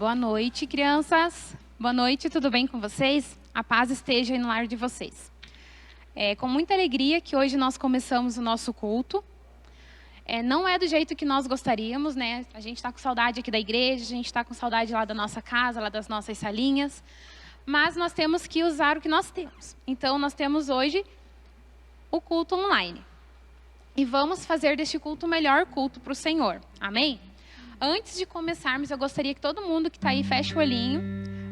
Boa noite, crianças. Boa noite, tudo bem com vocês? A paz esteja aí no lar de vocês. É com muita alegria que hoje nós começamos o nosso culto. Não é do jeito que nós gostaríamos, né? A gente está com saudade aqui da igreja, a gente está com saudade lá da nossa casa, lá das nossas salinhas. Mas nós temos que usar o que nós temos. Então, nós temos hoje o culto online. E vamos fazer deste culto o melhor culto para o Senhor. Amém? Antes de começarmos, eu gostaria que todo mundo que está aí feche o olhinho.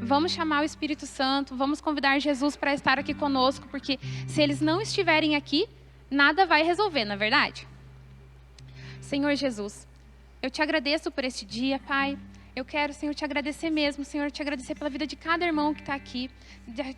Vamos chamar o Espírito Santo, vamos convidar Jesus para estar aqui conosco, porque se eles não estiverem aqui, nada vai resolver, não é verdade? Senhor Jesus, eu te agradeço por este dia, Pai. Eu quero, Senhor, te agradecer mesmo, Senhor, te agradecer pela vida de cada irmão que está aqui,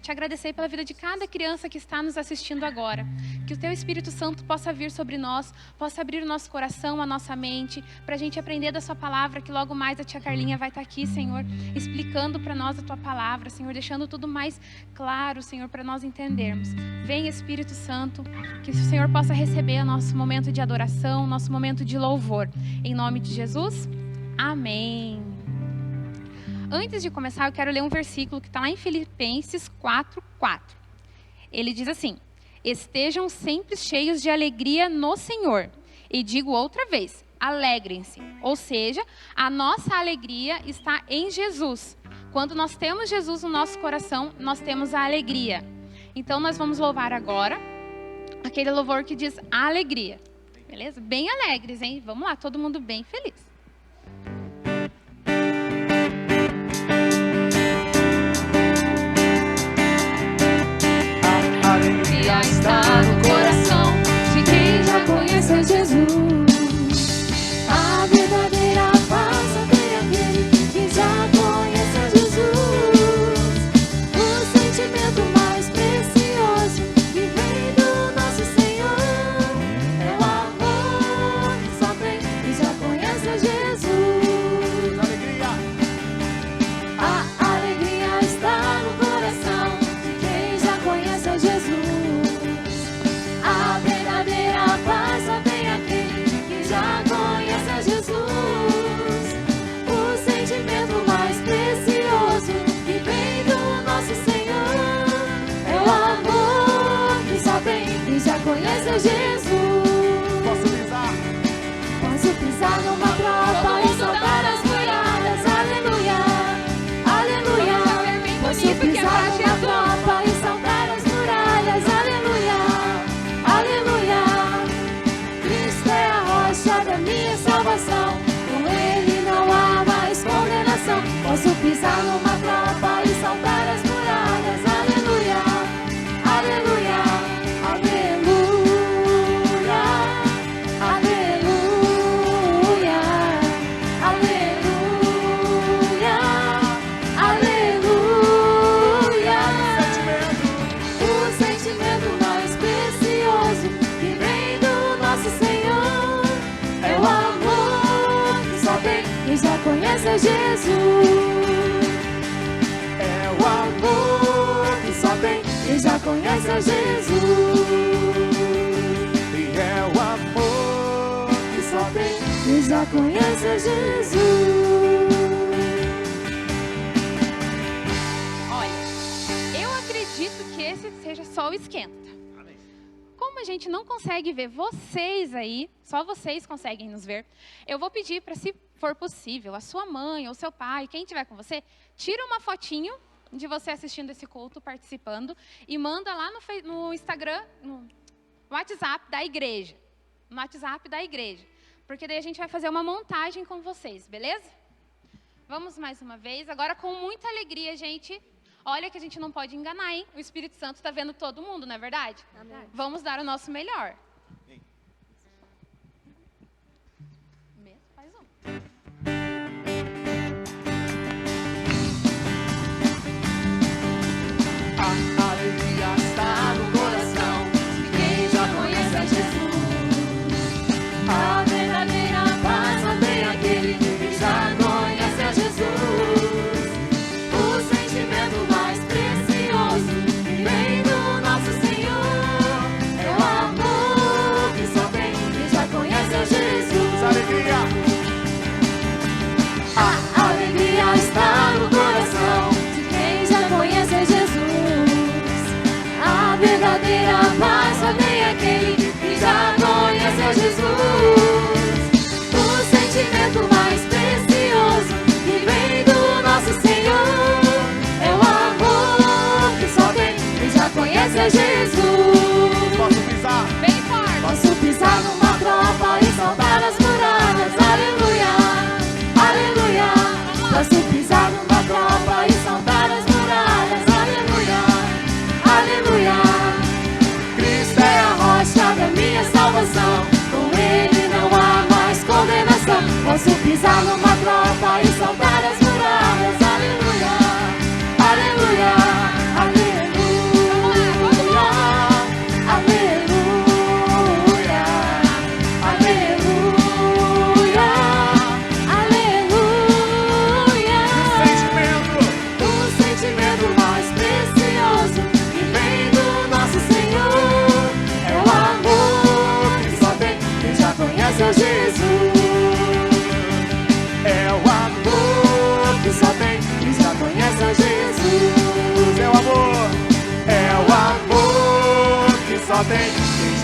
te agradecer pela vida de cada criança que está nos assistindo agora. Que o Teu Espírito Santo possa vir sobre nós, possa abrir o nosso coração, a nossa mente, para a gente aprender da Sua palavra, que logo mais a tia Carlinha vai estar aqui, Senhor, explicando para nós a Tua palavra, Senhor, deixando tudo mais claro, Senhor, para nós entendermos. Vem, Espírito Santo, que o Senhor possa receber o nosso momento de adoração, nosso momento de louvor. Em nome de Jesus, amém. Antes de começar, eu quero ler um versículo que está lá em Filipenses 4:4. Ele diz assim: estejam sempre cheios de alegria no Senhor. E digo outra vez, alegrem-se. Ou seja, a nossa alegria está em Jesus. Quando nós temos Jesus no nosso coração, nós temos a alegria. Então, nós vamos louvar agora aquele louvor que diz alegria. Beleza? Bem alegres, hein? Vamos lá, todo mundo bem feliz. Está no coração de quem já conhece a Jesus. A verdadeira paz tem aquele que já conhece a Jesus. O sentimento mais precioso que vem do nosso Senhor é o amor que só tem e já conhece a Jesus. Alegria. A alegria está no coração de quem já conhece a Jesus. A verdadeira paz só tem aquele que já conhece a Jesus. O sentimento mais precioso que vem do nosso Senhor é o amor que só tem e já conhece a Jesus. Posso pisar numa tropa e saltar as muralhas. Aleluia, aleluia. Posso pisar numa tropa e saltar as muralhas. Aleluia, aleluia. Cristo é a rocha da minha salvação. Com Ele não há mais condenação. Posso pisar numa tropa e saltar as muralhas. Aleluia, aleluia, aleluia, aleluia, aleluia, aleluia. O sentimento mais precioso que vem do nosso Senhor é o amor que só tem e já conhece a Jesus. É o amor que só tem e já conhece a Jesus. E é o amor Que só tem e já conhece a Jesus. Olha, eu acredito que esse seja só o esquenta. Como a gente não consegue ver vocês aí, só vocês conseguem nos ver, eu vou pedir para, se for possível, a sua mãe ou seu pai, quem estiver com você, tira uma fotinho de você assistindo esse culto, participando, e manda lá no Instagram, no WhatsApp da igreja. No WhatsApp da igreja. Porque daí a gente vai fazer uma montagem com vocês, beleza? Vamos mais uma vez. Agora, com muita alegria, gente. Olha que a gente não pode enganar, hein? O Espírito Santo está vendo todo mundo, não é verdade? Amém. Vamos dar o nosso melhor. Faz um. a alegria está no coração de quem já conhece a Jesus. A verdadeira paz só tem aquele que já conhece a Jesus. O sentimento mais precioso que vem do nosso Senhor é o amor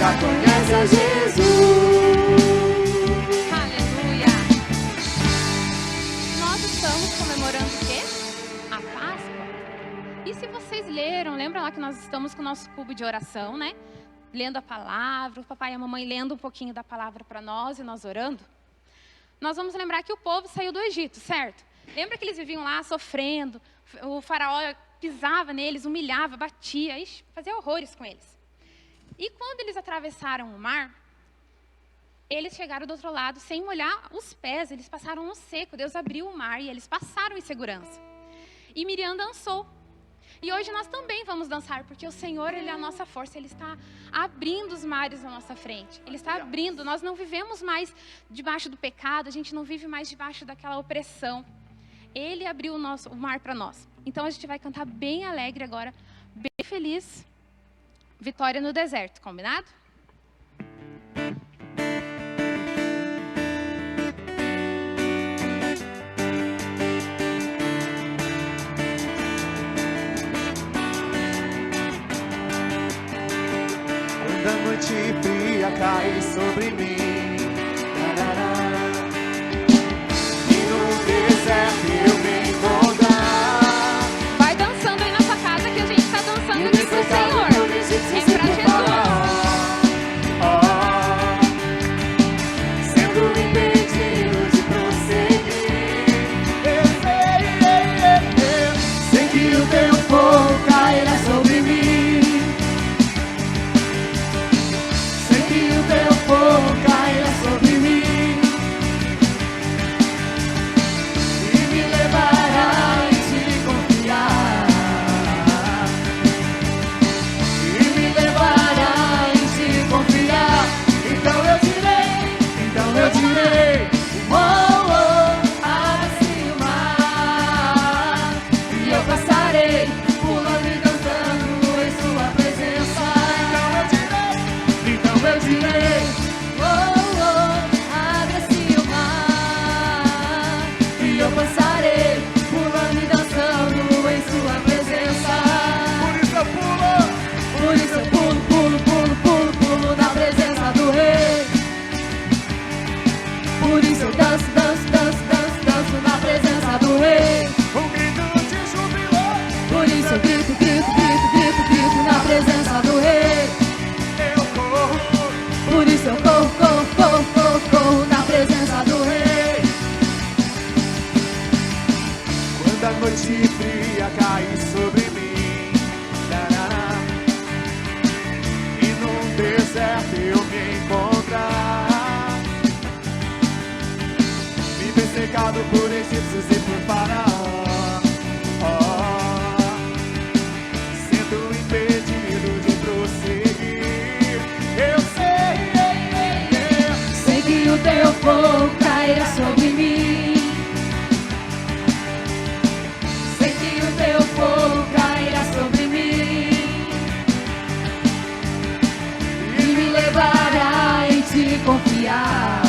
já conhece a Jesus. Aleluia! Nós estamos comemorando o quê? A Páscoa. E se vocês leram, lembra lá que nós estamos com o nosso cubo de oração, né? Lendo a palavra, o papai e a mamãe lendo um pouquinho da palavra para nós e nós orando. Nós vamos lembrar que o povo saiu do Egito, certo? Lembra que eles viviam lá sofrendo, o faraó pisava neles, humilhava, batia, fazia horrores com eles. E quando eles atravessaram o mar, eles chegaram do outro lado sem molhar os pés, eles passaram no seco, Deus abriu o mar e eles passaram em segurança. E Miriam dançou. E hoje nós também vamos dançar, porque o Senhor, Ele é a nossa força, Ele está abrindo os mares à nossa frente. Ele está abrindo, nós não vivemos mais debaixo do pecado, a gente não vive mais debaixo daquela opressão. Ele abriu o mar para nós. Então a gente vai cantar bem alegre agora, bem feliz. Vitória no deserto, combinado? Quando a noite fria cai sobre mim, e no deserto eu me encontrar. Vai dançando aí na sua casa que a gente está dançando aqui pro Senhor. É pra Jesus. Sendo impedido de prosseguir, Sei que o teu fogo cairá sobre mim. Sei que o teu fogo Cairá sobre mim e me para em te confiar, e me para em te confiar. Então eu direi, Oh, oh, abre-se o mar e eu passarei pulando e dançando em sua presença. então eu direi, Oh, oh, abre-se o mar e eu passarei pulando e dançando em sua presença. por isso eu pulo. Por isso eu pulo na presença do Rei. Por isso eu danço na presença do Rei. Um grito de júbilo, Por isso eu grito na presença do Rei. eu corro. Por isso eu corro na presença do Rei. Quando a noite fria cai sobre mim, tarará, e num deserto eu me encontrar, me ver cercado por egípcios e por faraó, sendo impedido de prosseguir. Eu Sei que o teu fogo cairá sobre mim. Sei que o teu fogo cairá sobre mim e me levará em te confiar.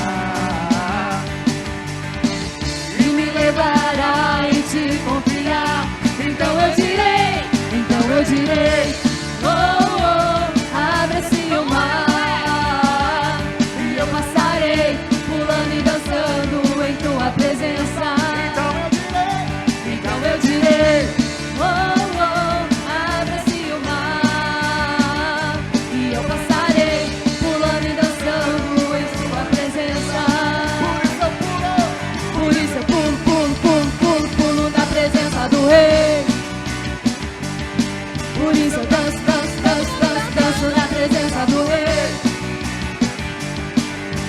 E me levará em te confiar. Então eu direi, oh, oh, abre-se o mar e eu passarei pulando e dançando em tua presença. Então eu direi, oh, oh, abre-se o mar e eu passarei pulando e dançando em sua presença. Por isso eu pulo na presença do Rei. Por isso eu danço na presença do Rei.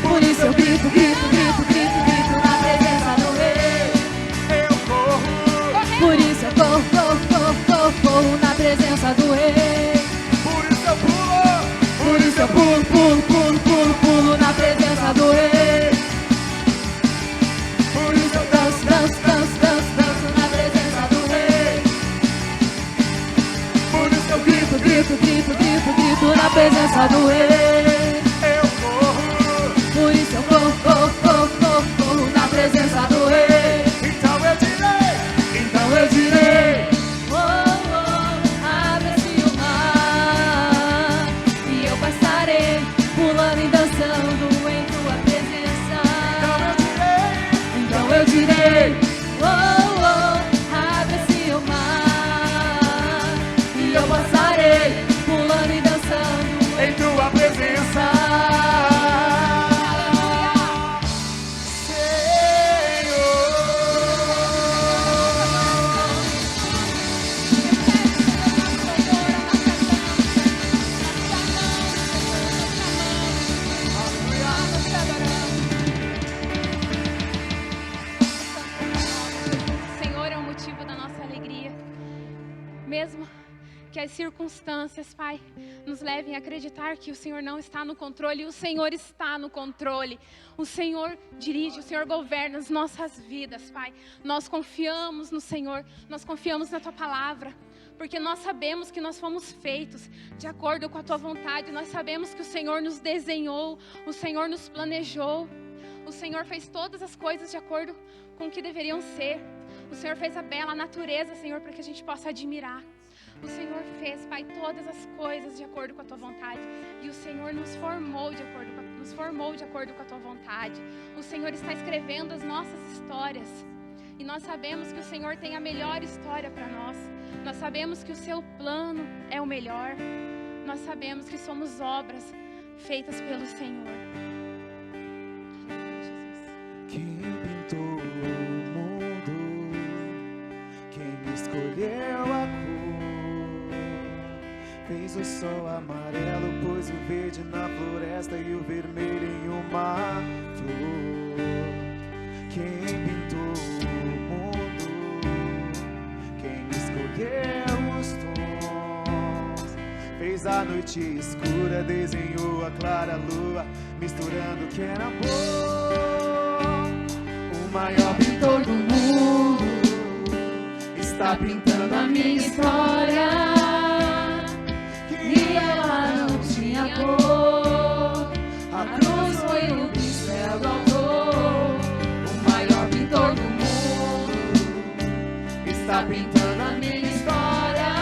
Por isso eu grito na presença do Rei. eu corro. Por isso eu corro na presença do Rei. Por isso eu pulo. Por isso eu pulo na presença do Rei. Por isso eu danço na presença do Rei. Por isso eu grito. Grito na presença do Rei. Eu corro. Por isso eu corro que as circunstâncias, Pai, nos levem a acreditar que o Senhor não está no controle, e o Senhor está no controle. O Senhor dirige, o Senhor governa as nossas vidas, Pai. Nós confiamos no Senhor, nós confiamos na Tua palavra, porque nós sabemos que nós fomos feitos de acordo com a Tua vontade. Nós sabemos que o Senhor nos desenhou, o Senhor nos planejou. O Senhor fez todas as coisas de acordo com o que deveriam ser. O Senhor fez a bela natureza, Senhor, para que a gente possa admirar. O Senhor fez, Pai, todas as coisas de acordo com a Tua vontade. E o Senhor nos formou de acordo com a Tua vontade. O Senhor está escrevendo as nossas histórias. E nós sabemos que o Senhor tem a melhor história para nós. Nós sabemos que o Seu plano é o melhor. Nós sabemos que somos obras feitas pelo Senhor. Quem pintou o mundo, quem escolheu a cor, fez o sol amarelo, pôs o verde na floresta e o vermelho em uma flor. Quem pintou o mundo, quem escolheu os tons, fez a noite escura, desenhou a clara lua, misturando o que era amor. O maior pintor do mundo está pintando a minha história, e ela não tinha cor. A cruz foi o pincel do autor. O maior pintor do mundo está pintando a minha história.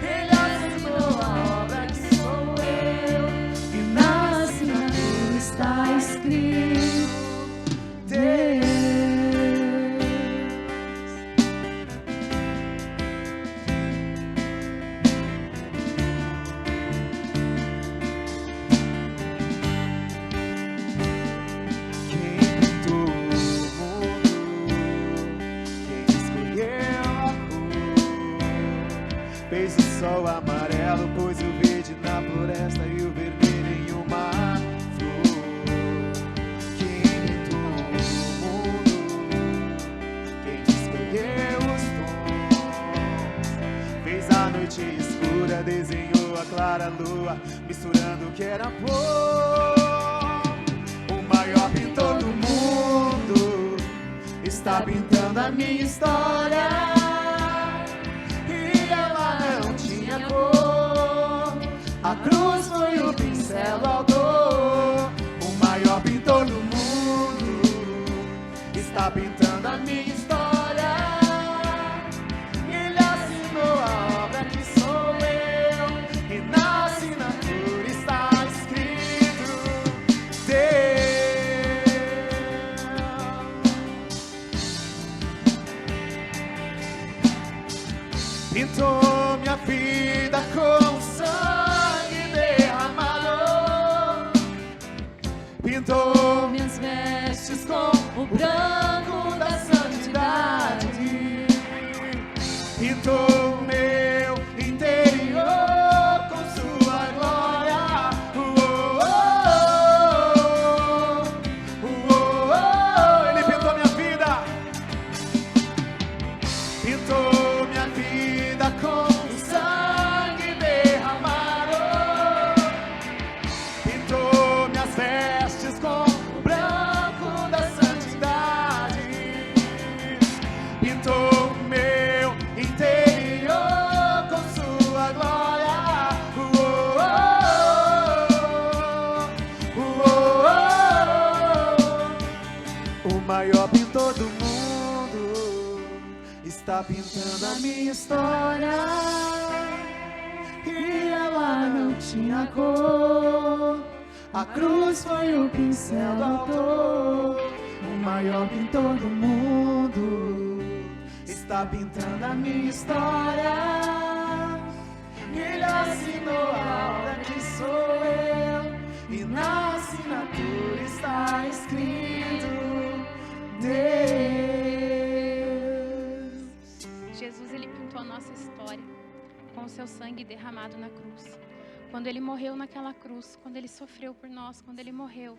Ele assinou a obra que sou eu, e na assinatura está escrito Deus. Quem pintou o mundo, quem escolheu a cor, fez o sol amarelo, pôs o verde na floresta e o vermelho em uma flor. Quem pintou o mundo, quem escolheu os tons, fez a noite escura, desenhou a clara lua, misturando o que era amor. O maior pintor do mundo está pintando a minha história, e ela não tinha cor. A cruz foi o pincel do autor. O maior pintor do mundo está pintando a minha história. Ele assinou a obra que sou eu, e na assinatura está escrito Deus. Pintou minha vida com sangue derramado, pintou minhas vestes com o branco da santidade, pintou meu interior com sua glória. Ele pintou minha vida, pintou minha vida com sangue derramado, pintou minhas vestes com o branco da santidade, pintou meu interior com sua glória. O maior pintor do mundo está pintando a minha história, e ela não tinha cor. A cruz foi o pincel do autor. O maior pintor do mundo está pintando a minha história. Ele assinou a obra que sou eu, e na assinatura está escrito Deus. Jesus, Ele pintou a nossa história com o Seu sangue derramado na cruz. Quando Ele morreu naquela cruz, quando Ele sofreu por nós, quando Ele morreu,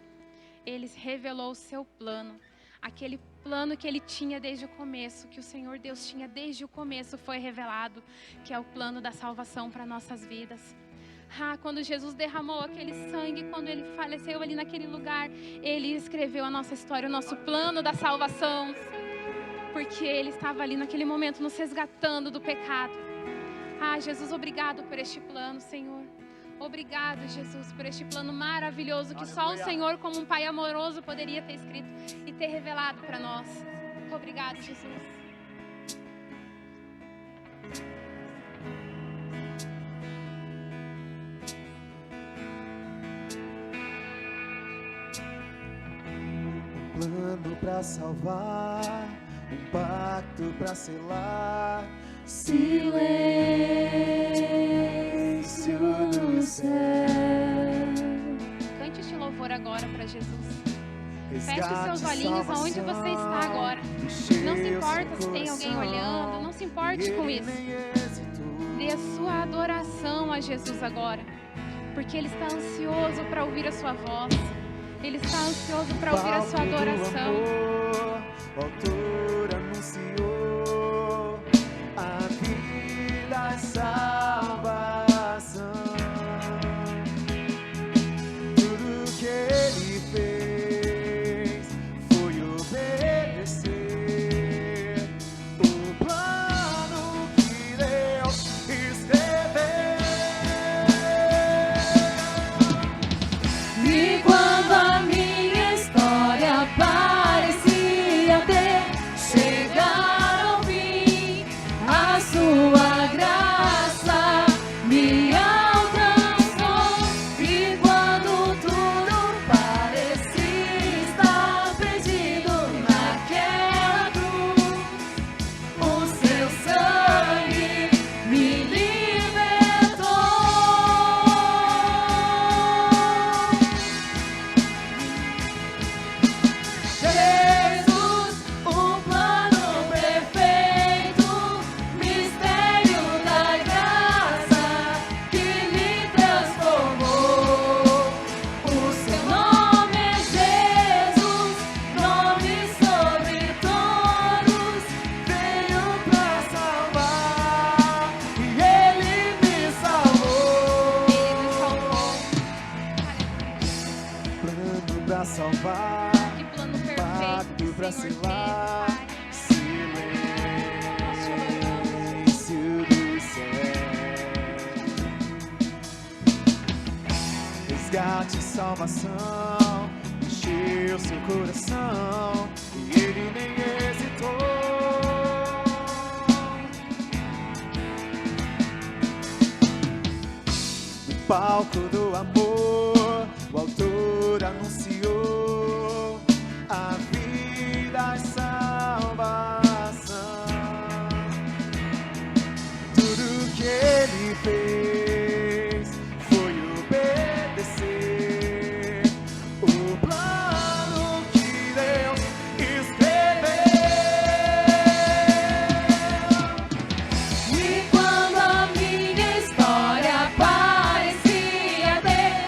Ele revelou o Seu plano. Aquele plano que Ele tinha desde o começo, que o Senhor Deus tinha desde o começo, foi revelado, que é o plano da salvação para nossas vidas. Quando Jesus derramou aquele sangue, quando Ele faleceu ali naquele lugar, Ele escreveu a nossa história, o nosso plano da salvação, porque Ele estava ali naquele momento nos resgatando do pecado. Jesus, obrigado por este plano, Senhor. Obrigado, Jesus, por este plano maravilhoso que só o Senhor, como um Pai amoroso, poderia ter escrito e ter revelado para nós. Obrigado, Jesus. Um plano pra salvar, um pacto pra selar, silêncio no céu. Cante este louvor agora para Jesus. Feche os seus olhinhos aonde você está agora. Não se importa se tem alguém olhando, não se importe com isso. Dê a sua adoração a Jesus agora, porque Ele está ansioso para ouvir a sua voz. Ele está ansioso para ouvir a sua adoração. O autor anunciou a vida e salvação. Tudo que Ele fez foi obedecer o plano que Deus escreveu. E quando a minha história parecia ter chegado ao fim, a sua graça me alcançou. E quando tudo parecia estar perdido naquela cruz, o seu sangue me libertou. Jesus, o plano perfeito, mistério da graça que me transformou. O seu nome é Jesus, nome sobre todos, Veio pra salvar e Ele me salvou. Plano pra salvar, Que plano pacto perfeito pra que o Senhor selar, fez, silêncio do céu. Resgate e salvação, encheu seu coração e Ele nem hesitou. No palco do amor, o autor anunciou a vida e salvação. Tudo que Ele fez foi obedecer o plano que Deus escreveu. e quando a minha história parecia ter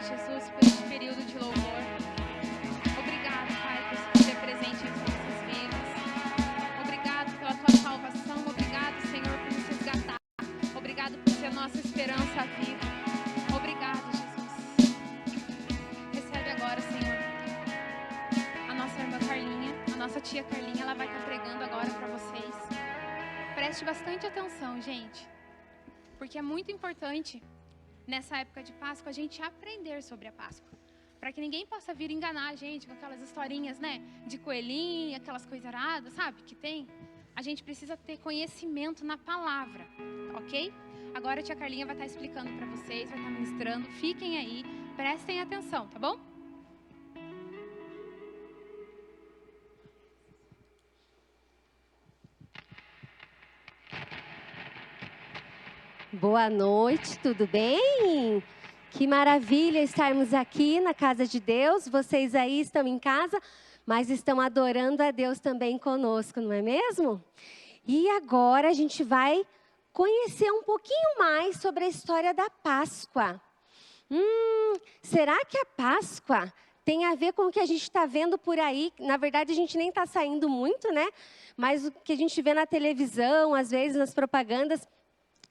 Jesus, por este período de louvor. Obrigado, Pai, por se fazer presente em nossas vidas. Obrigado pela tua salvação. Obrigado, Senhor, por nos resgatar. Obrigado por ser a nossa esperança viva. Obrigado, Jesus. Recebe agora, Senhor, a nossa irmã Carlinha, a nossa tia Carlinha, ela vai estar pregando agora para vocês. Preste bastante atenção, gente, porque é muito importante, nessa época de Páscoa, a gente aprender sobre a Páscoa. Para que ninguém possa vir enganar a gente com aquelas historinhas, né? De coelhinho, aquelas coisas aradas, sabe? Que tem. A gente precisa ter conhecimento na palavra, ok? Agora a tia Carlinha vai estar explicando para vocês, vai estar ministrando. Fiquem aí, prestem atenção, tá bom? Boa noite, tudo bem? Que maravilha estarmos aqui na casa de Deus. Vocês aí estão em casa, mas estão adorando a Deus também conosco, não é mesmo? E agora a gente vai conhecer um pouquinho mais sobre a história da Páscoa. Será que a Páscoa tem a ver com o que a gente está vendo por aí? Na verdade, a gente nem está saindo muito, né? Mas o que a gente vê na televisão, às vezes nas propagandas.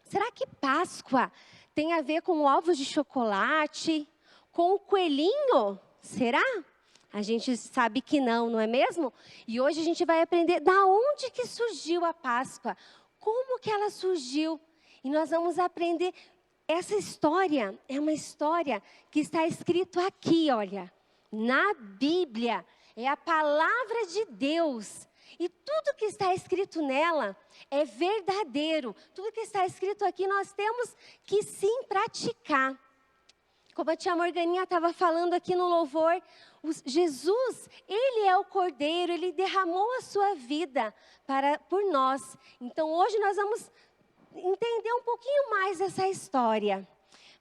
Será que Páscoa tem a ver com ovos de chocolate, com o coelhinho? Será? A gente sabe que não, não é mesmo? E hoje a gente vai aprender da onde que surgiu a Páscoa, como que ela surgiu. E nós vamos aprender, essa história é uma história que está escrito aqui, olha, na Bíblia. É a palavra de Deus. E tudo que está escrito nela é verdadeiro. Tudo que está escrito aqui nós temos que sim praticar. Como a tia Morganinha estava falando aqui no louvor, Jesus, Ele é o Cordeiro, Ele derramou a sua vida por nós. Então hoje nós vamos entender um pouquinho mais dessa história.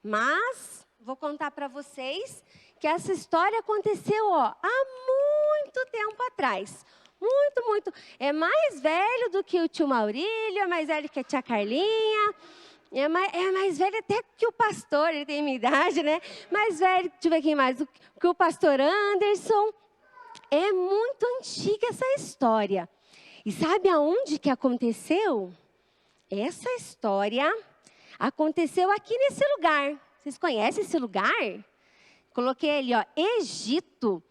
Mas vou contar para vocês que essa história aconteceu há muito tempo atrás. Muito. É mais velho do que o tio Maurílio, é mais velho que a tia Carlinha, é mais velho até que o pastor, ele tem minha idade, né? Mais velho, deixa eu ver quem mais, que o pastor Anderson. É muito antiga essa história. E sabe aonde que aconteceu? Essa história aconteceu aqui nesse lugar. Vocês conhecem esse lugar? Coloquei ali, ó, Egito.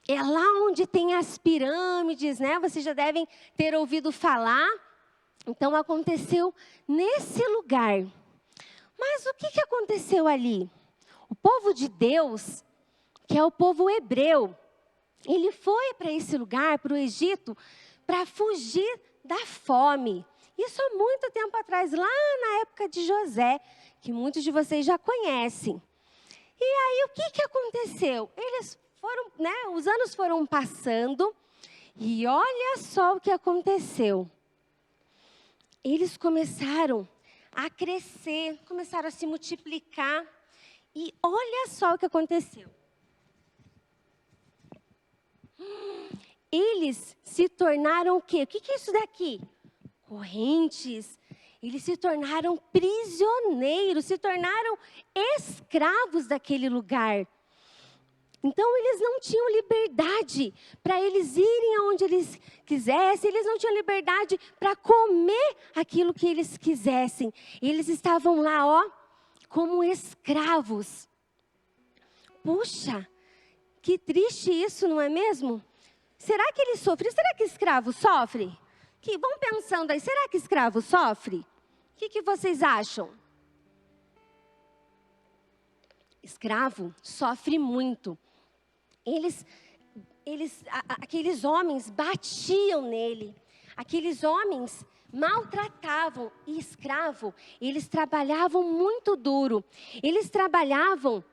É lá onde tem as pirâmides, né? Vocês já devem ter ouvido falar. Então, aconteceu nesse lugar. Mas o que aconteceu ali? O povo de Deus, que é o povo hebreu, ele foi para esse lugar, para o Egito, para fugir da fome. Isso há muito tempo atrás, lá na época de José, que muitos de vocês já conhecem. E aí, o que aconteceu? Os anos foram passando e olha só o que aconteceu. Eles começaram a crescer, começaram a se multiplicar e olha só o que aconteceu. Eles se tornaram o quê? O que é isso daqui? Correntes. Eles se tornaram prisioneiros, se tornaram escravos daquele lugar. Então, eles não tinham liberdade para eles irem aonde eles quisessem. Eles não tinham liberdade para comer aquilo que eles quisessem. Eles estavam lá, ó, como escravos. Puxa, que triste isso, não é mesmo? Será que eles sofrem? Será que escravo sofre? Vão pensando aí, será que escravo sofre? O que vocês acham? Escravo sofre muito. Aqueles homens batiam nele. Aqueles homens maltratavam. E escravo, eles trabalhavam muito duro. Eles trabalhavam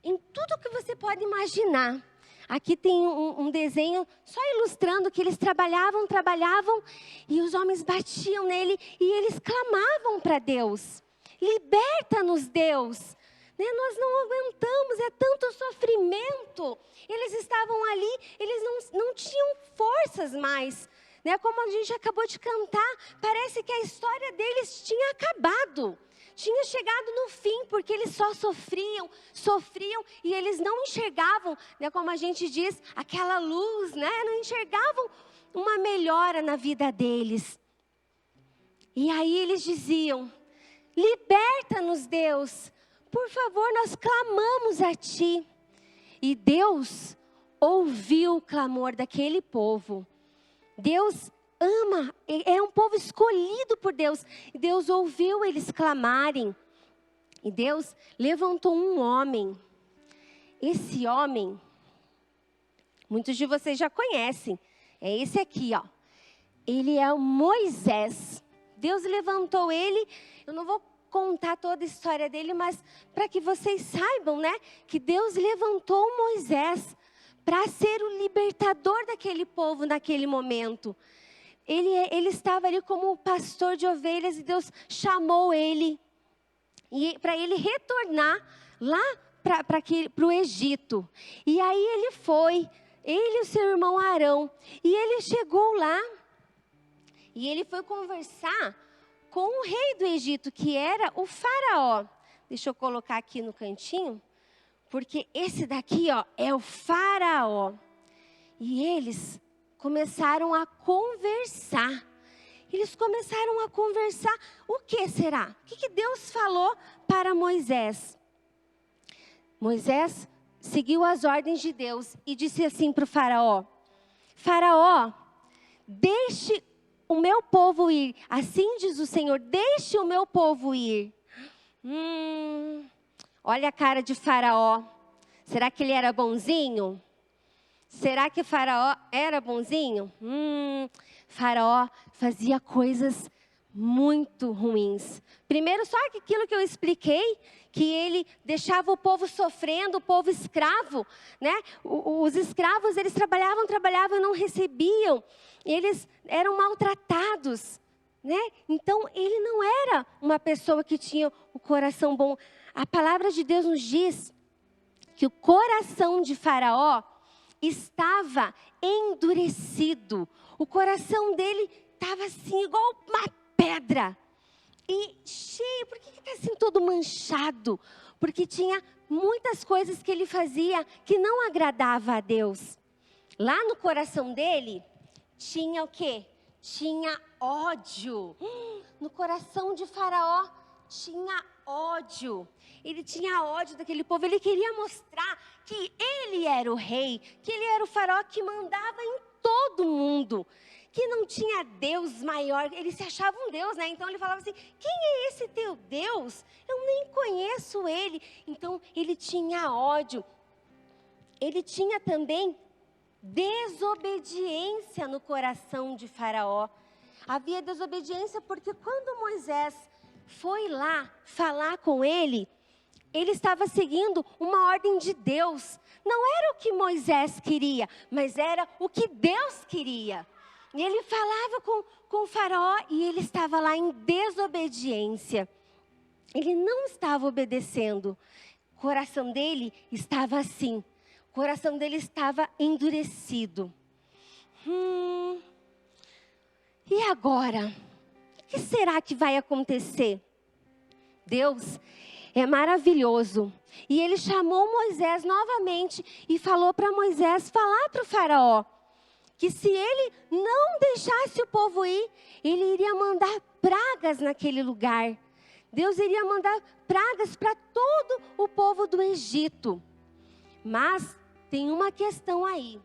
em tudo que você pode imaginar. Aqui tem um desenho só ilustrando que eles trabalhavam e os homens batiam nele e eles clamavam para Deus. Liberta-nos, Deus. Nós não aguentamos, é tanto sofrimento. Eles estavam ali, eles não tinham forças mais. Como a gente acabou de cantar, parece que a história deles tinha acabado. tinha chegado no fim, porque eles só sofriam, e eles não enxergavam, né, como a gente diz, aquela luz, né, não enxergavam uma melhora na vida deles. E aí eles diziam: liberta-nos, Deus, por favor, nós clamamos a Ti. E Deus ouviu o clamor daquele povo. Deus ama, é um povo escolhido por Deus. Deus ouviu eles clamarem. E Deus levantou um homem. Esse homem, muitos de vocês já conhecem. É esse aqui, ó. Ele é o Moisés. Deus levantou ele. Eu não vou contar toda a história dele, mas para que vocês saibam, né? Que Deus levantou Moisés para ser o libertador daquele povo naquele momento. Ele estava ali como pastor de ovelhas e Deus chamou ele para ele retornar lá para o Egito. E aí ele foi, ele e o seu irmão Arão, e ele chegou lá e ele foi conversar com o rei do Egito, que era o Faraó. Deixa eu colocar aqui no cantinho, porque esse daqui, ó, é o Faraó. E eles começaram a conversar. Eles começaram a conversar. O que será? O que Deus falou para Moisés? Moisés seguiu as ordens de Deus e disse assim para o Faraó: Faraó, deixe o meu povo ir. Assim diz o Senhor, deixe o meu povo ir. Olha a cara de Faraó. Será que ele era bonzinho? Será que Faraó era bonzinho? Faraó fazia coisas muito ruins. Primeiro, só aquilo que eu expliquei, que ele deixava o povo sofrendo, o povo escravo, né? Os escravos, eles trabalhavam e não recebiam. Eles eram maltratados, né? Então, ele não era uma pessoa que tinha o coração bom. A palavra de Deus nos diz que o coração de Faraó estava endurecido. O coração dele estava assim, igual uma pedra. E cheio, por que está assim todo manchado? Porque tinha muitas coisas que ele fazia que não agradava a Deus. Lá no coração dele, tinha o quê? Tinha ódio. No coração de Faraó, tinha ódio. Ele tinha ódio daquele povo. Ele queria mostrar que ele era o rei, que ele era o Faraó que mandava em todo mundo, que não tinha Deus maior. Ele se achava um Deus, né? Então ele falava assim: quem é esse teu Deus? Eu nem conheço ele. Então ele tinha ódio. Ele tinha também desobediência no coração de Faraó. Havia desobediência porque quando Moisés foi lá falar com ele, ele estava seguindo uma ordem de Deus. Não era o que Moisés queria, mas era o que Deus queria. E ele falava com o Faraó e ele estava lá em desobediência. Ele não estava obedecendo. O coração dele estava assim. O coração dele estava endurecido. E agora? O que será que vai acontecer? Deus é maravilhoso. E ele chamou Moisés novamente e falou para Moisés falar para o Faraó que se ele não deixasse o povo ir, ele iria mandar pragas naquele lugar. Deus iria mandar pragas para todo o povo do Egito. Mas tem uma questão aí.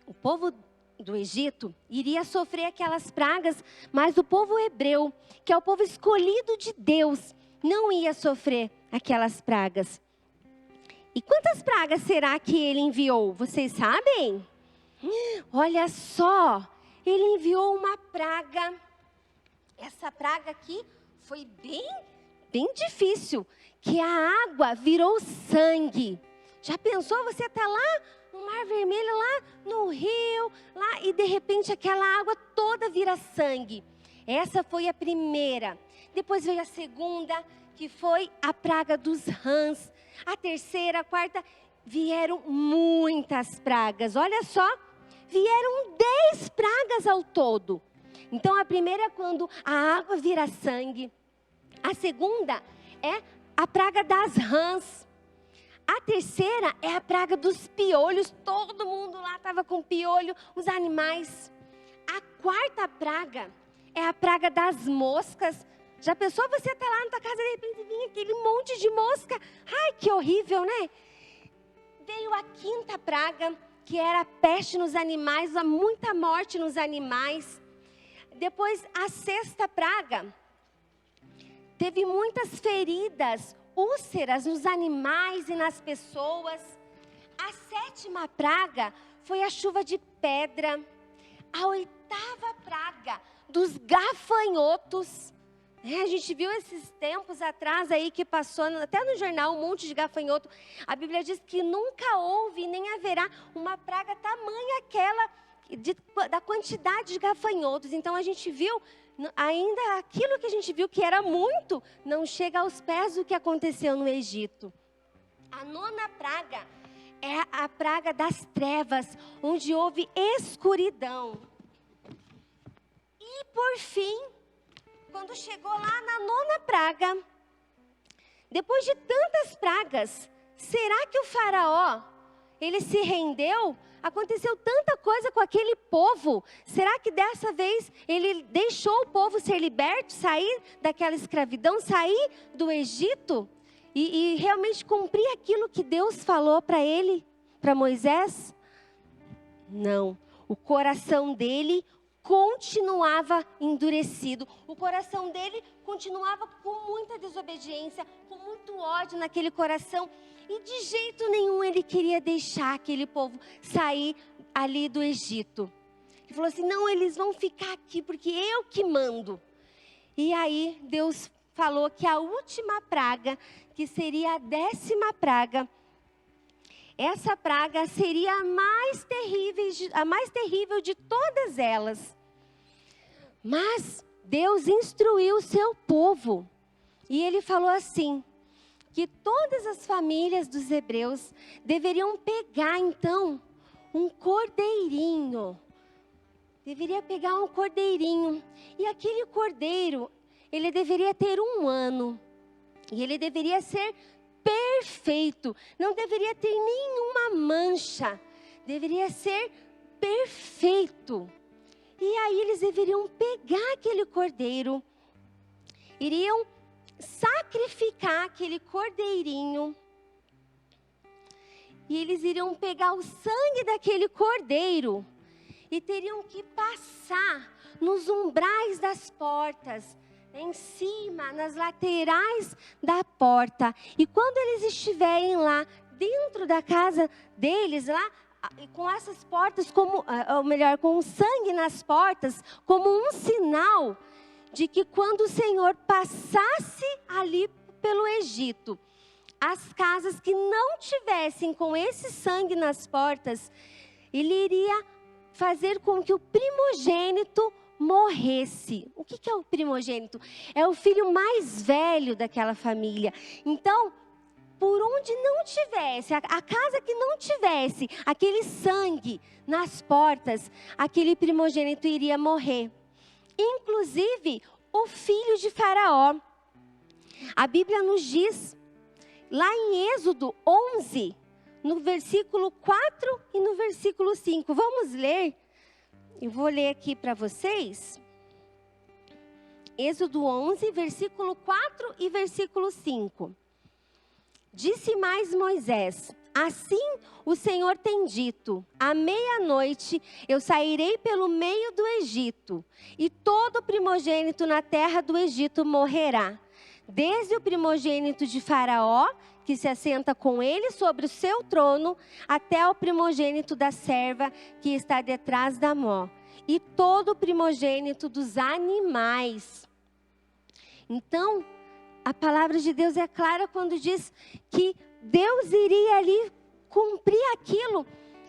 O povo do Egito iria sofrer aquelas pragas, mas o povo hebreu, que é o povo escolhido de Deus, não ia sofrer aquelas pragas. E quantas pragas será que ele enviou? Vocês sabem? Olha só, ele enviou uma praga. Essa praga aqui foi bem difícil, que a água virou sangue. Já pensou, você está lá no Mar Vermelho, lá no rio, lá, e de repente aquela água toda vira sangue. Essa foi a primeira. Depois veio a segunda, que foi a praga dos rãs. A terceira, a quarta, vieram muitas pragas. Olha só, vieram 10 pragas ao todo. Então a primeira é quando a água vira sangue. A segunda é a praga das rãs. A terceira é a praga dos piolhos. Todo mundo lá estava com piolho, os animais. A quarta praga é a praga das moscas. Já pensou você estar lá na tua casa e de repente vinha aquele monte de mosca? Ai, que horrível, né? Veio a quinta praga, que era a peste nos animais, muita morte nos animais. Depois, a sexta praga, teve muitas feridas, úlceras nos animais e nas pessoas. A sétima praga foi a chuva de pedra. A oitava praga, dos gafanhotos. A gente viu esses tempos atrás aí que passou, até no jornal, um monte de gafanhoto. A Bíblia diz que nunca houve nem haverá uma praga tamanha aquela da quantidade de gafanhotos. Então a gente viu, ainda aquilo que a gente viu que era muito, não chega aos pés do que aconteceu no Egito. A nona praga é a praga das trevas, onde houve escuridão. E por fim, quando chegou lá na nona praga, depois de tantas pragas, será que o faraó, ele se rendeu? Aconteceu tanta coisa com aquele povo. Será que dessa vez ele deixou o povo ser liberto, sair daquela escravidão, sair do Egito? E realmente cumprir aquilo que Deus falou para ele, para Moisés? Não, o coração dele continuava endurecido. O coração dele continuava com muita desobediência, com muito ódio naquele coração. E de jeito nenhum ele queria deixar aquele povo sair ali do Egito. Ele falou assim, não, eles vão ficar aqui porque eu que mando. E aí Deus falou que a última praga, que seria a 10ª praga, essa praga seria a mais terrível de todas elas. Mas Deus instruiu o seu povo. E ele falou assim, que todas as famílias dos hebreus deveriam pegar então um cordeirinho. Deveria pegar um cordeirinho. E aquele cordeiro, ele deveria ter 1 ano. E ele deveria ser perfeito, não deveria ter nenhuma mancha, deveria ser perfeito. E aí eles deveriam pegar aquele cordeiro, iriam sacrificar aquele cordeirinho, e eles iriam pegar o sangue daquele cordeiro, e teriam que passar nos umbrais das portas, em cima, nas laterais da porta. E quando eles estiverem lá, dentro da casa deles, lá, com essas portas, ou melhor, com o sangue nas portas, como um sinal de que quando o Senhor passasse ali pelo Egito, as casas que não tivessem com esse sangue nas portas, ele iria fazer com que o primogênito morresse. O que é o primogênito? É o filho mais velho daquela família. Então, por onde não tivesse, a casa que não tivesse aquele sangue nas portas, aquele primogênito iria morrer. Inclusive, o filho de Faraó. A Bíblia nos diz, lá em Êxodo 11, no versículo 4 e no versículo 5. Vamos ler? Eu vou ler aqui para vocês. Êxodo 11, versículo 4 e versículo 5. Disse mais Moisés, assim o Senhor tem dito, à meia-noite eu sairei pelo meio do Egito, e todo primogênito na terra do Egito morrerá, desde o primogênito de Faraó, que se assenta com ele sobre o seu trono, até o primogênito da serva que está detrás da mó, e todo o primogênito dos animais. Então, a palavra de Deus é clara quando diz que Deus iria ali cumprir aquilo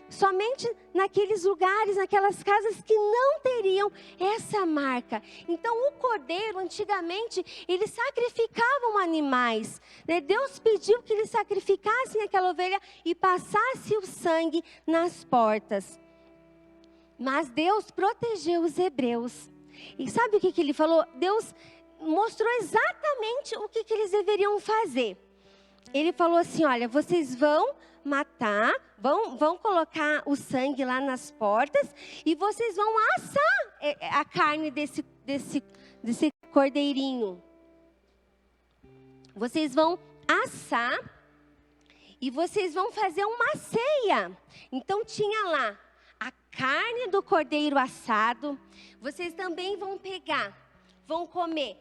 somente naqueles lugares, naquelas casas que não teriam essa marca. Então o cordeiro, antigamente, eles sacrificavam animais, né? Deus pediu que eles sacrificassem aquela ovelha e passasse o sangue nas portas. Mas Deus protegeu os hebreus. E sabe o que ele falou? Deus mostrou exatamente o que eles deveriam fazer. Ele falou assim, olha, vocês vão matar, vão colocar o sangue lá nas portas e vocês vão assar a carne desse cordeirinho. Vocês vão assar e vocês vão fazer uma ceia. Então tinha lá a carne do cordeiro assado. Vocês também vão comer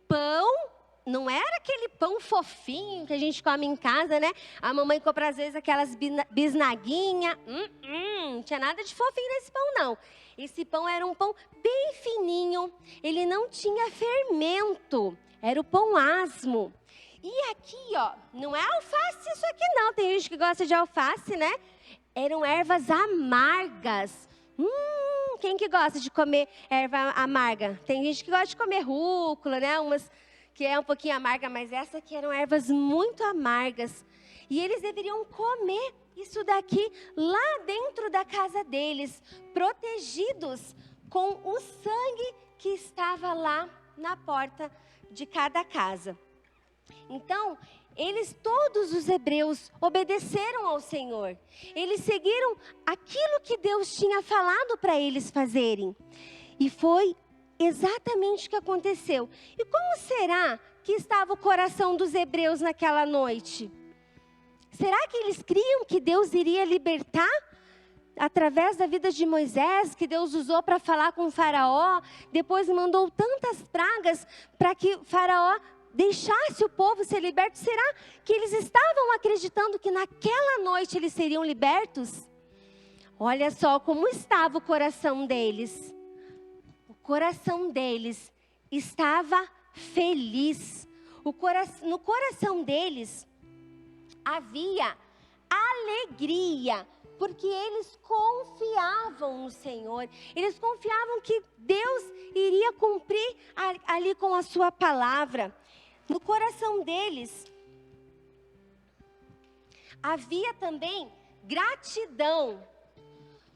pão. Não era aquele pão fofinho que a gente come em casa, né? A mamãe compra às vezes aquelas bisnaguinhas. Não tinha nada de fofinho nesse pão, não. Esse pão era um pão bem fininho. Ele não tinha fermento. Era o pão asmo. E aqui, ó, não é alface isso aqui não. Tem gente que gosta de alface, né? Eram ervas amargas. Quem que gosta de comer erva amarga? Tem gente que gosta de comer rúcula, né? Umas que é um pouquinho amarga, mas essa aqui eram ervas muito amargas. E eles deveriam comer isso daqui lá dentro da casa deles, protegidos com o sangue que estava lá na porta de cada casa. Então, todos os hebreus obedeceram ao Senhor. Eles seguiram aquilo que Deus tinha falado para eles fazerem. E foi exatamente o que aconteceu. E como será que estava o coração dos hebreus naquela noite? Será que eles criam que Deus iria libertar através da vida de Moisés, que Deus usou para falar com o faraó, depois mandou tantas pragas para que o faraó deixasse o povo ser liberto? Será que eles estavam acreditando que naquela noite eles seriam libertos? Olha só como estava o coração deles. O coração deles estava feliz. No coração deles havia alegria, porque eles confiavam no Senhor. Eles confiavam que Deus iria cumprir ali com a sua palavra. No coração deles havia também gratidão.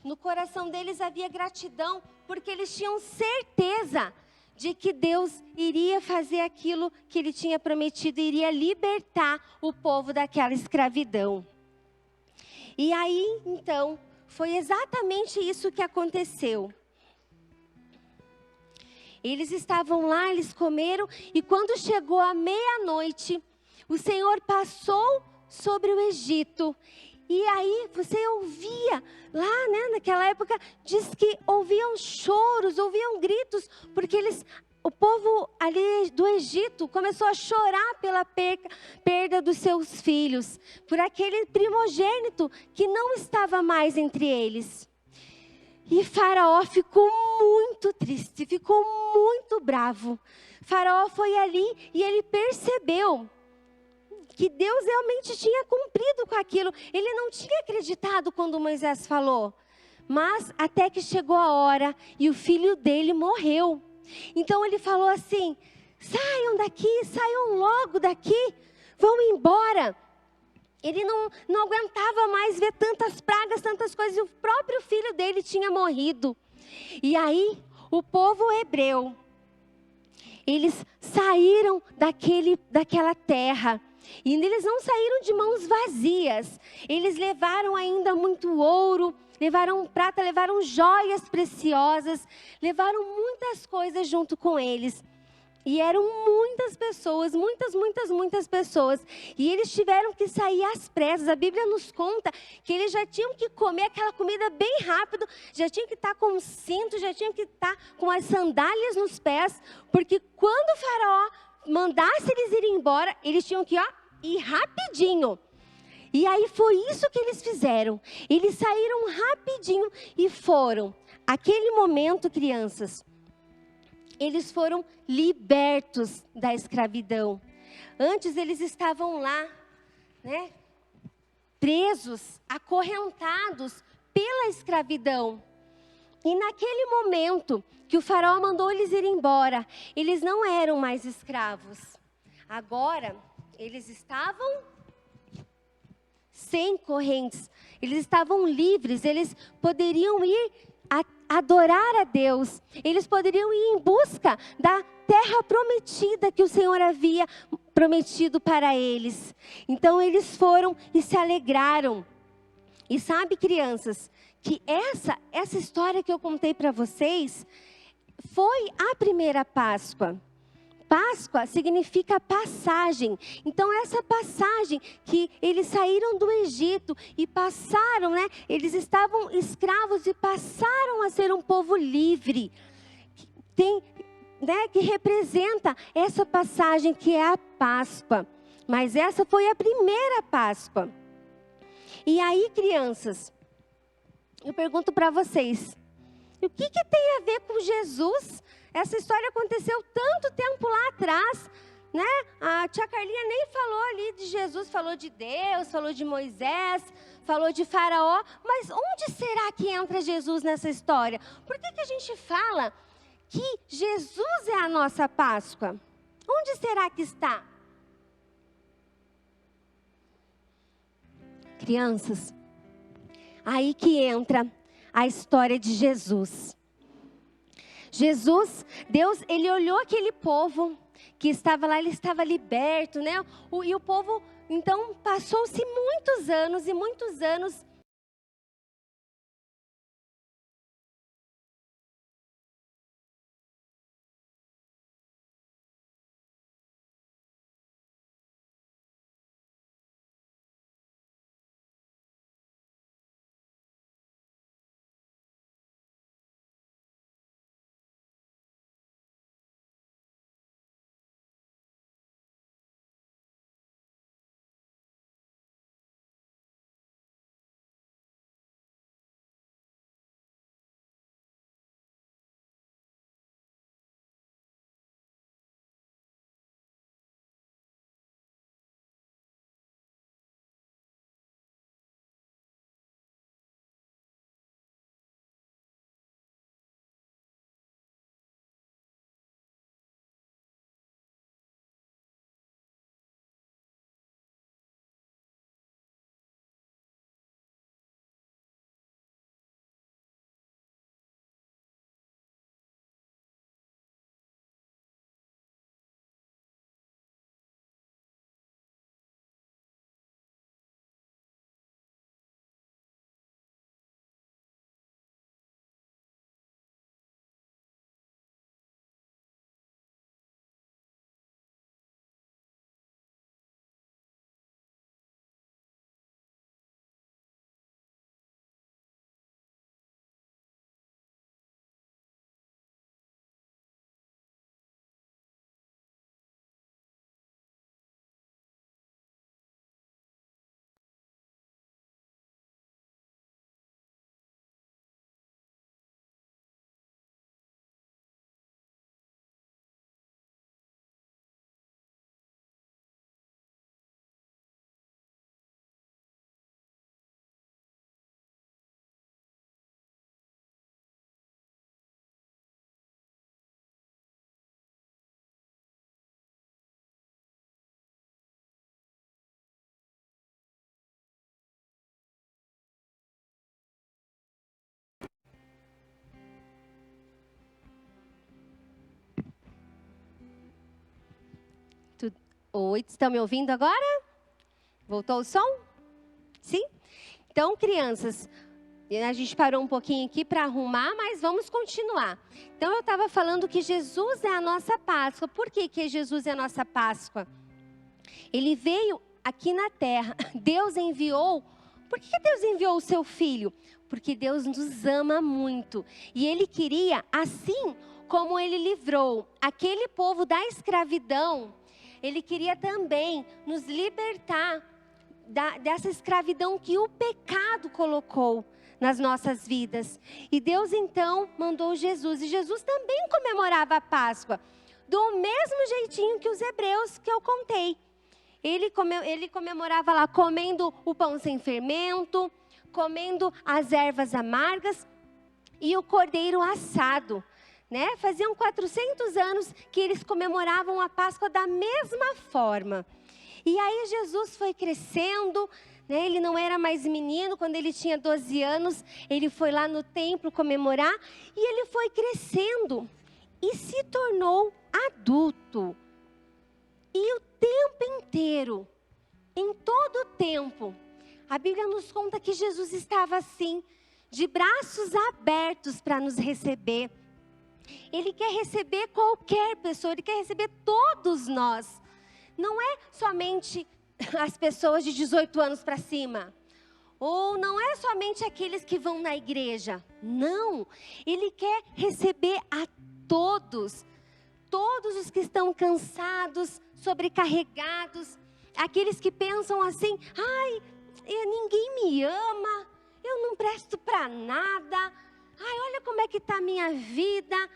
No coração deles havia gratidão, porque eles tinham certeza de que Deus iria fazer aquilo que Ele tinha prometido, iria libertar o povo daquela escravidão. E aí, então, foi exatamente isso que aconteceu. Eles estavam lá, eles comeram, e quando chegou a meia-noite, o Senhor passou sobre o Egito. E aí você ouvia, lá, né, naquela época, diz que ouviam choros, ouviam gritos, porque o povo ali do Egito começou a chorar pela perda dos seus filhos, por aquele primogênito que não estava mais entre eles. E Faraó ficou muito triste, ficou muito bravo. Faraó foi ali e ele percebeu que Deus realmente tinha cumprido com aquilo. Ele não tinha acreditado quando Moisés falou. Mas até que chegou a hora e o filho dele morreu. Então ele falou assim: saiam daqui, saiam logo daqui, vão embora. Ele não aguentava mais ver tantas pragas, tantas coisas. E o próprio filho dele tinha morrido. E aí o povo hebreu, eles saíram daquela terra. E eles não saíram de mãos vazias. Eles levaram ainda muito ouro, levaram prata, levaram joias preciosas, levaram muitas coisas junto com eles. E eram muitas pessoas, muitas pessoas. E eles tiveram que sair às pressas. A Bíblia nos conta que eles já tinham que comer aquela comida bem rápido, já tinham que estar com um cinto, já tinham que estar com as sandálias nos pés, porque quando o faraó mandasse eles irem embora, eles tinham que ir rapidinho. E aí foi isso que eles fizeram. Eles saíram rapidinho e foram. Aquele momento, crianças, eles foram libertos da escravidão. Antes eles estavam lá, né, presos, acorrentados pela escravidão. E naquele momento que o faraó mandou eles ir embora, eles não eram mais escravos. Agora, eles estavam sem correntes. Eles estavam livres, eles poderiam ir adorar a Deus, eles poderiam ir em busca da terra prometida que o Senhor havia prometido para eles. Então eles foram e se alegraram. E sabe, crianças, que essa história que eu contei para vocês foi a primeira Páscoa. Páscoa significa passagem. Então essa passagem que eles saíram do Egito e passaram, né? Eles estavam escravos e passaram a ser um povo livre. Que representa essa passagem que é a Páscoa. Mas essa foi a primeira Páscoa. E aí, crianças, eu pergunto para vocês, o que tem a ver com Jesus? Essa história aconteceu tanto tempo lá atrás, né? A tia Carlinha nem falou ali de Jesus, falou de Deus, falou de Moisés, falou de Faraó. Mas onde será que entra Jesus nessa história? Por que a gente fala que Jesus é a nossa Páscoa? Onde será que está? Crianças, aí que entra a história de Jesus. Jesus, Deus, ele olhou aquele povo que estava lá, ele estava liberto, né? E o povo, então, passou-se muitos anos e muitos anos. Oi, estão me ouvindo agora? Voltou o som? Sim? Então, crianças, a gente parou um pouquinho aqui para arrumar, mas vamos continuar. Então, eu estava falando que Jesus é a nossa Páscoa. Por que Jesus é a nossa Páscoa? Ele veio aqui na terra. Deus enviou. Por que Deus enviou o seu Filho? Porque Deus nos ama muito. E Ele queria, assim como Ele livrou aquele povo da escravidão, Ele queria também nos libertar dessa escravidão que o pecado colocou nas nossas vidas. E Deus então mandou Jesus. E Jesus também comemorava a Páscoa, do mesmo jeitinho que os hebreus que eu contei. Ele comemorava lá comendo o pão sem fermento, comendo as ervas amargas e o cordeiro assado. Né? Faziam 400 anos que eles comemoravam a Páscoa da mesma forma. E aí Jesus foi crescendo, né? Ele não era mais menino. Quando ele tinha 12 anos, ele foi lá no templo comemorar. E ele foi crescendo e se tornou adulto. E o tempo inteiro, em todo o tempo, a Bíblia nos conta que Jesus estava assim, de braços abertos para nos receber. Ele quer receber qualquer pessoa, Ele quer receber todos nós. Não é somente as pessoas de 18 anos para cima. Ou não é somente aqueles que vão na igreja. Não, Ele quer receber a todos. Todos os que estão cansados, sobrecarregados. Aqueles que pensam assim, ai, ninguém me ama, eu não presto para nada. Ai, olha como é que está a minha vida.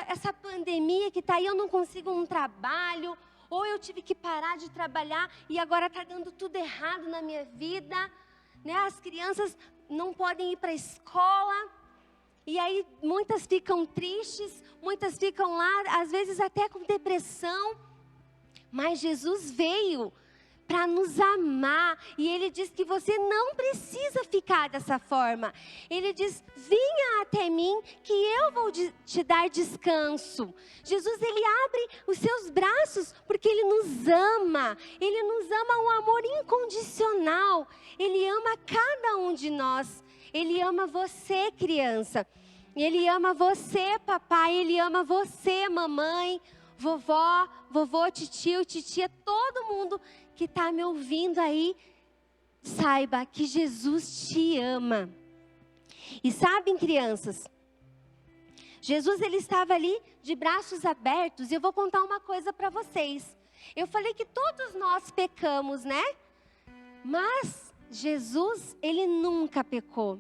Essa pandemia que está aí, eu não consigo um trabalho. Ou eu tive que parar de trabalhar e agora está dando tudo errado na minha vida. Né? As crianças não podem ir para a escola. E aí muitas ficam tristes, muitas ficam lá, às vezes até com depressão. Mas Jesus veio para nos amar. E Ele diz que você não precisa ficar dessa forma. Ele diz, venha até mim que eu vou te dar descanso. Jesus, Ele abre os seus braços porque Ele nos ama. Ele nos ama um amor incondicional. Ele ama cada um de nós. Ele ama você, criança. Ele ama você, papai. Ele ama você, mamãe, vovó, vovô, titio, titia, todo mundo que está me ouvindo aí, saiba que Jesus te ama. E sabem, crianças, Jesus, Ele estava ali de braços abertos. E eu vou contar uma coisa para vocês. Eu falei que todos nós pecamos, né? Mas Jesus, Ele nunca pecou.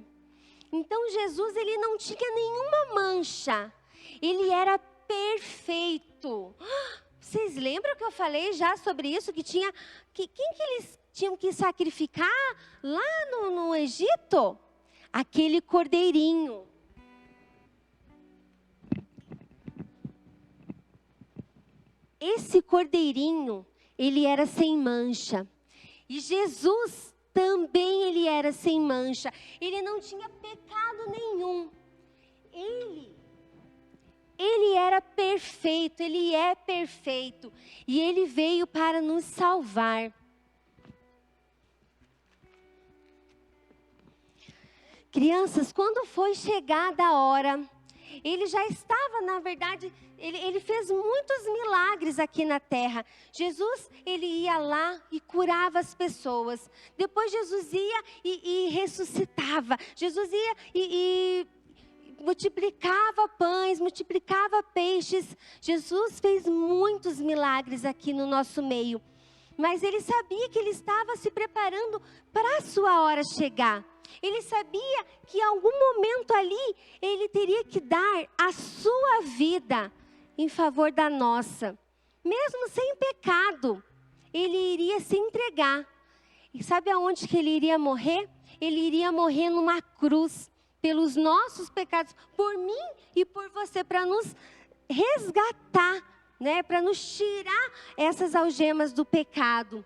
Então Jesus, Ele não tinha nenhuma mancha. Ele era perfeito. Vocês lembram que eu falei já sobre isso? Quem que eles tinham que sacrificar lá no Egito? Aquele cordeirinho. Esse cordeirinho, ele era sem mancha. E Jesus também, Ele era sem mancha. Ele não tinha pecado nenhum. Ele era perfeito, Ele é perfeito. E Ele veio para nos salvar. Crianças, quando foi chegada a hora, Ele já estava, na verdade, ele fez muitos milagres aqui na terra. Jesus, Ele ia lá e curava as pessoas. Depois Jesus ia e ressuscitava. Jesus ia e multiplicava pães, multiplicava peixes. Jesus fez muitos milagres aqui no nosso meio. Mas Ele sabia que Ele estava se preparando para a sua hora chegar. Ele sabia que em algum momento ali, Ele teria que dar a sua vida em favor da nossa. Mesmo sem pecado, Ele iria se entregar. E sabe aonde que Ele iria morrer? Ele iria morrer numa cruz, pelos nossos pecados, por mim e por você, para nos resgatar, né? Para nos tirar essas algemas do pecado.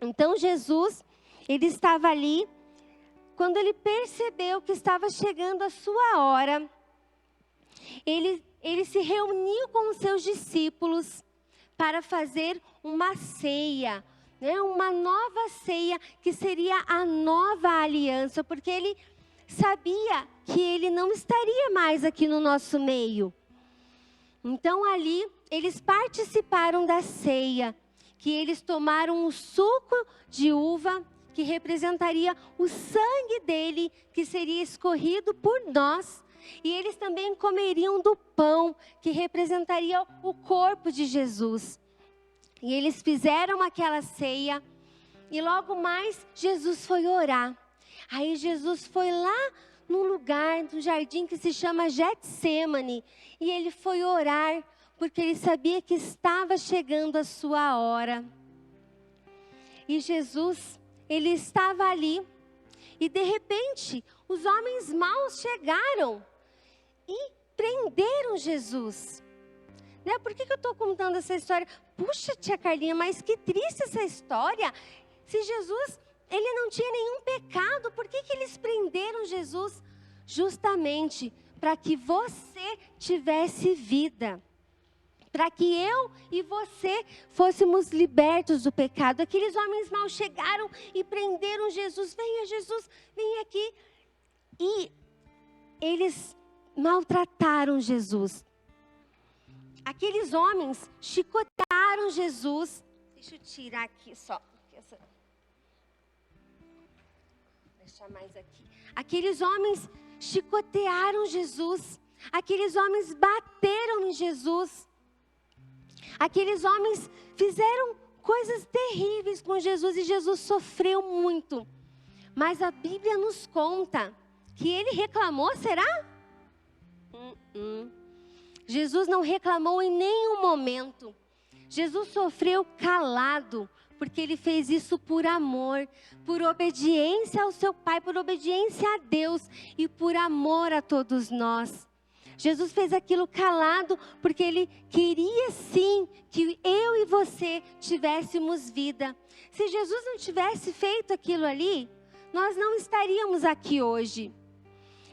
Então Jesus, Ele estava ali. Quando Ele percebeu que estava chegando a sua hora, ele se reuniu com os seus discípulos para fazer uma ceia, né? Uma nova ceia, que seria a nova aliança, porque Ele sabia que Ele não estaria mais aqui no nosso meio. Então ali, eles participaram da ceia, que eles tomaram o suco de uva, que representaria o sangue dele, que seria escorrido por nós. E eles também comeriam do pão, que representaria o corpo de Jesus. E eles fizeram aquela ceia, e logo mais Jesus foi orar. Aí Jesus foi lá num lugar, num jardim que se chama Getsêmani, e Ele foi orar, porque Ele sabia que estava chegando a sua hora. E Jesus, Ele estava ali, e de repente, os homens maus chegaram e prenderam Jesus. né? Por que eu estou contando essa história? Puxa, tia Carlinha, mas que triste essa história. Se Jesus, ele não tinha nenhum pecado, por que eles prenderam Jesus? Justamente para que você tivesse vida. Para que eu e você fôssemos libertos do pecado. Aqueles homens maus chegaram e prenderam Jesus. Venha, Jesus, vem aqui. E eles maltrataram Jesus. Aqueles homens chicotaram Jesus. Deixa eu tirar aqui só. Deixa mais aqui. Aqueles homens chicotearam Jesus. Aqueles homens bateram em Jesus. Aqueles homens fizeram coisas terríveis com Jesus e Jesus sofreu muito. Mas a Bíblia nos conta que ele reclamou, será? Jesus não reclamou em nenhum momento. Jesus sofreu calado, porque ele fez isso por amor, por obediência ao seu Pai, por obediência a Deus e por amor a todos nós. Jesus fez aquilo calado porque ele queria sim que eu e você tivéssemos vida. Se Jesus não tivesse feito aquilo ali, nós não estaríamos aqui hoje.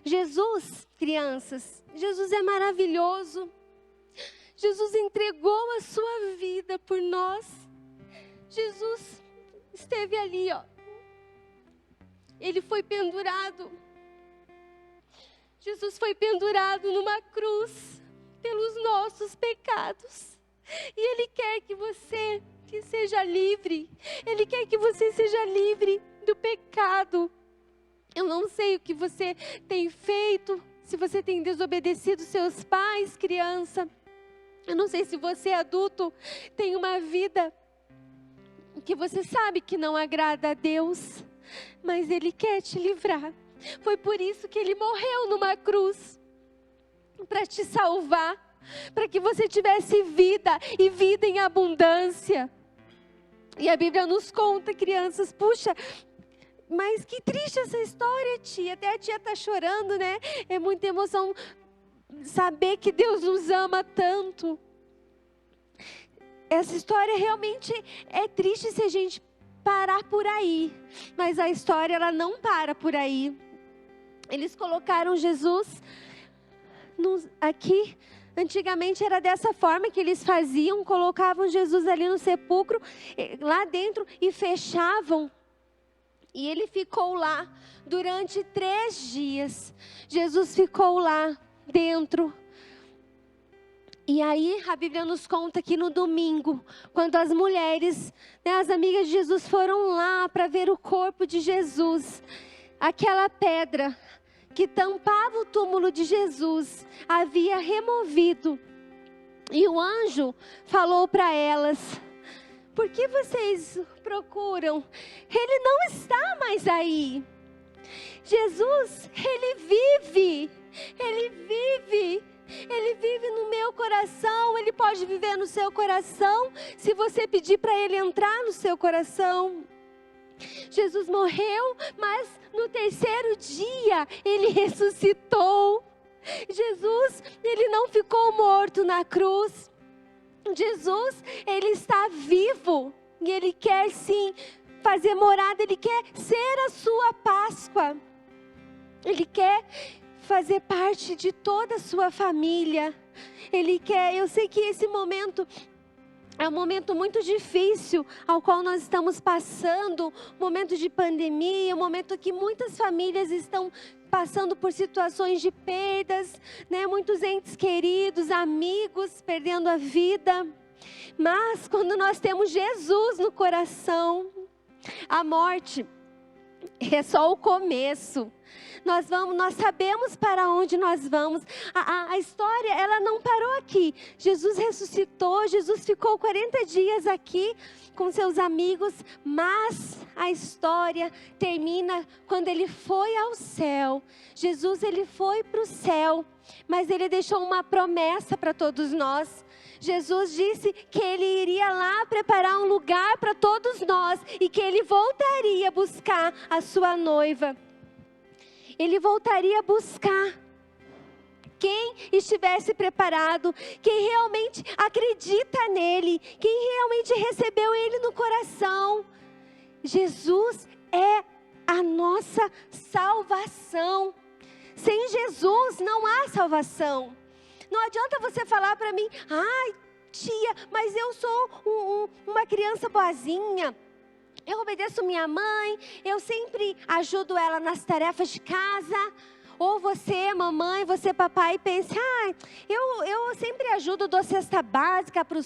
Jesus, crianças, Jesus é maravilhoso. Jesus entregou a sua vida por nós. Jesus esteve ali, ó. Ele foi pendurado. Jesus foi pendurado numa cruz pelos nossos pecados. E Ele quer que você seja livre. Ele quer que você seja livre do pecado. Eu não sei o que você tem feito, se você tem desobedecido seus pais, criança. Eu não sei se você, adulto, tem uma vida que você sabe que não agrada a Deus, mas Ele quer te livrar. Foi por isso que Ele morreu numa cruz, para te salvar, para que você tivesse vida e vida em abundância. E a Bíblia nos conta, crianças, puxa, mas que triste essa história, tia. Até a tia está chorando, né? É muita emoção saber que Deus nos ama tanto. Essa história realmente é triste se a gente parar por aí. Mas a história, ela não para por aí. Eles colocaram Jesus aqui. Antigamente era dessa forma que eles faziam. Colocavam Jesus ali no sepulcro, lá dentro, e fechavam. E ele ficou lá durante 3 dias. Jesus ficou lá dentro. E aí a Bíblia nos conta que no domingo, quando as mulheres, as amigas de Jesus foram lá para ver o corpo de Jesus, aquela pedra que tampava o túmulo de Jesus havia removido. E o anjo falou para elas: por que vocês procuram? Ele não está mais aí. Jesus, Ele vive. Ele vive. Ele vive no meu coração. Ele pode viver no seu coração, se você pedir para Ele entrar no seu coração. Jesus morreu, mas no 3º dia Ele ressuscitou. Jesus, Ele não ficou morto na cruz. Jesus, Ele está vivo. E Ele quer sim fazer morada. Ele quer ser a sua Páscoa. Ele quer fazer parte de toda a sua família. Ele quer, eu sei que esse momento é um momento muito difícil ao qual nós estamos passando, momento de pandemia, um momento que muitas famílias estão passando por situações de perdas, né? Muitos entes queridos, amigos perdendo a vida. Mas quando nós temos Jesus no coração, a morte é só o começo. Nós sabemos para onde nós vamos. A história, ela não parou aqui. Jesus ressuscitou, Jesus ficou 40 dias aqui com seus amigos, mas a história termina quando Ele foi ao céu. Jesus, Ele foi para o céu, mas Ele deixou uma promessa para todos nós. Jesus disse que Ele iria lá preparar um lugar para todos nós e que Ele voltaria buscar a sua noiva. Ele voltaria a buscar. quem estivesse preparado, quem realmente acredita nele, quem realmente recebeu ele no coração. Jesus é a nossa salvação. Sem Jesus não há salvação. Não adianta você falar para mim, ai tia, mas eu sou uma criança boazinha. Eu obedeço minha mãe, eu sempre ajudo ela nas tarefas de casa. Ou você, mamãe, você, papai, pense, eu sempre ajudo, dou cesta básica para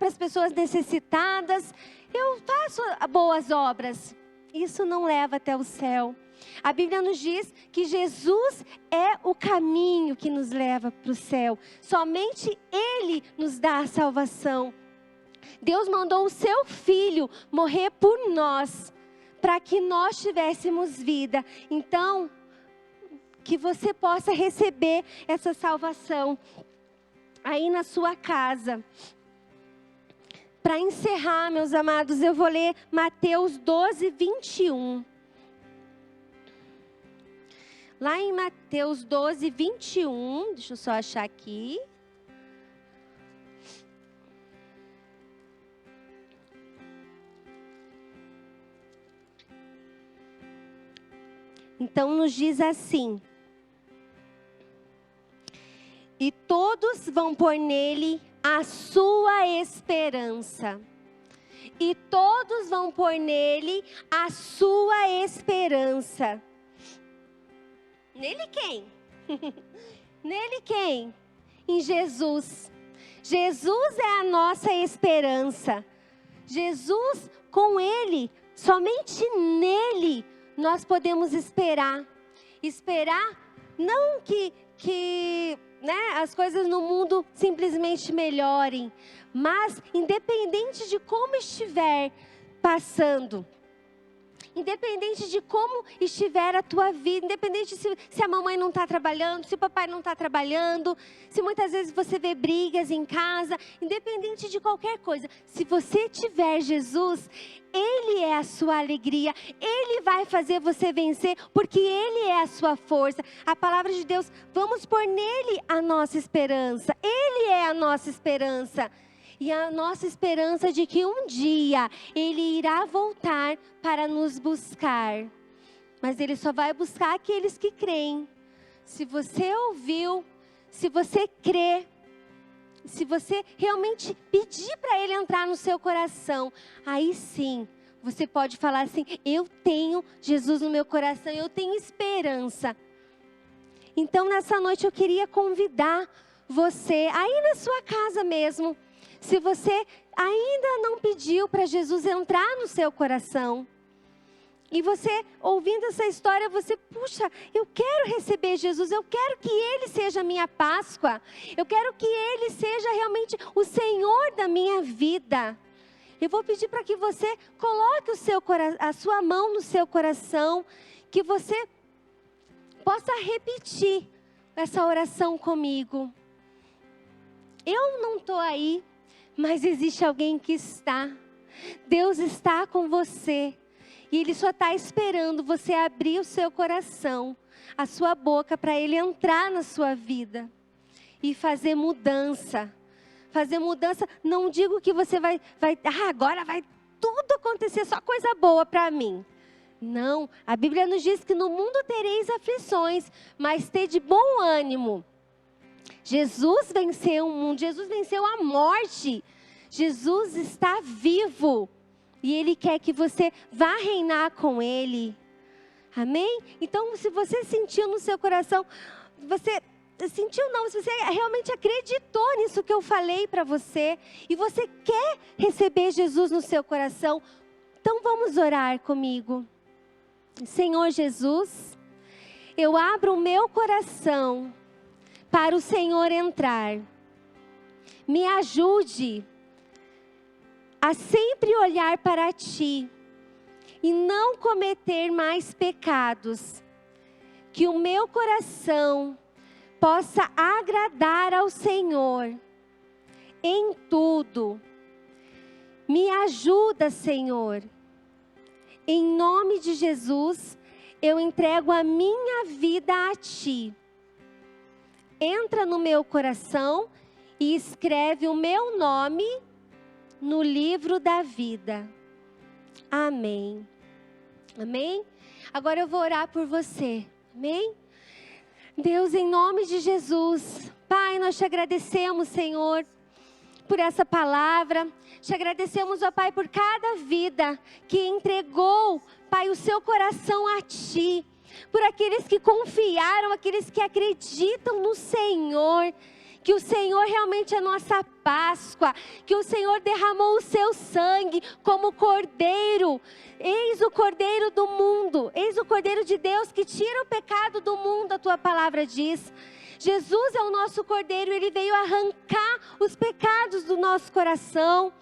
as pessoas necessitadas. Eu faço boas obras. Isso não leva até o céu. A Bíblia nos diz que Jesus é o caminho que nos leva para o céu. Somente Ele nos dá a salvação. Deus mandou o seu Filho morrer por nós, para que nós tivéssemos vida. Então, que você possa receber essa salvação aí na sua casa. Para encerrar, meus amados, eu vou ler Mateus 12, 21. Lá em Mateus 12, 21, deixa eu só achar aqui. Então nos diz assim: e todos vão pôr nele a sua esperança. E todos vão pôr nele a sua esperança. Nele quem? Nele quem? Em Jesus. Jesus é a nossa esperança. Jesus, com Ele, somente nele, nós podemos esperar. Esperar não que as coisas no mundo simplesmente melhorem, mas independente de como estiver passando, independente de como estiver a tua vida, independente se a mamãe não está trabalhando, se o papai não está trabalhando, se muitas vezes você vê brigas em casa, independente de qualquer coisa, se você tiver Jesus, Ele é a sua alegria, Ele vai fazer você vencer, porque Ele é a sua força. A palavra de Deus, vamos pôr nele a nossa esperança, Ele é a nossa esperança. E a nossa esperança de que um dia Ele irá voltar para nos buscar. Mas Ele só vai buscar aqueles que creem. Se você ouviu, se você crê, se você realmente pedir para Ele entrar no seu coração, aí sim, você pode falar assim, eu tenho Jesus no meu coração, eu tenho esperança. Então nessa noite eu queria convidar você, aí na sua casa mesmo, se você ainda não pediu para Jesus entrar no seu coração, e você, ouvindo essa história, você, puxa, eu quero receber Jesus, eu quero que Ele seja a minha Páscoa, eu quero que Ele seja realmente o Senhor da minha vida. Eu vou pedir para que você coloque a sua mão no seu coração, que você possa repetir essa oração comigo. Eu não estou aí, mas existe alguém que está. Deus está com você. E Ele só está esperando você abrir o seu coração, a sua boca, para Ele entrar na sua vida. E fazer mudança. Fazer mudança, não digo que você vai agora vai tudo acontecer, só coisa boa para mim. Não, a Bíblia nos diz que no mundo tereis aflições, mas tede bom ânimo. Jesus venceu o mundo, Jesus venceu a morte. Jesus está vivo e Ele quer que você vá reinar com Ele. Amém? Então, se você sentiu no seu coração, se você realmente acreditou nisso que eu falei para você, e você quer receber Jesus no seu coração, então vamos orar comigo. Senhor Jesus, eu abro o meu coração para o Senhor entrar. Me ajude a sempre olhar para Ti e não cometer mais pecados. Que o meu coração possa agradar ao Senhor em tudo. Me ajuda, Senhor. Em nome de Jesus, eu entrego a minha vida a Ti. entra no meu coração e escreve o meu nome no livro da vida. Amém. Amém? Agora eu vou orar por você. Amém? Deus, em nome de Jesus, Pai, nós te agradecemos, Senhor, por essa palavra. Te agradecemos, ó Pai, por cada vida que entregou, Pai, o seu coração a Ti. Por aqueles que confiaram, aqueles que acreditam no Senhor. Que o Senhor realmente é a nossa Páscoa, que o Senhor derramou o seu sangue como Cordeiro. Eis o Cordeiro do mundo, eis o Cordeiro de Deus que tira o pecado do mundo, a tua palavra diz. Jesus é o nosso Cordeiro, ele veio arrancar os pecados do nosso coração.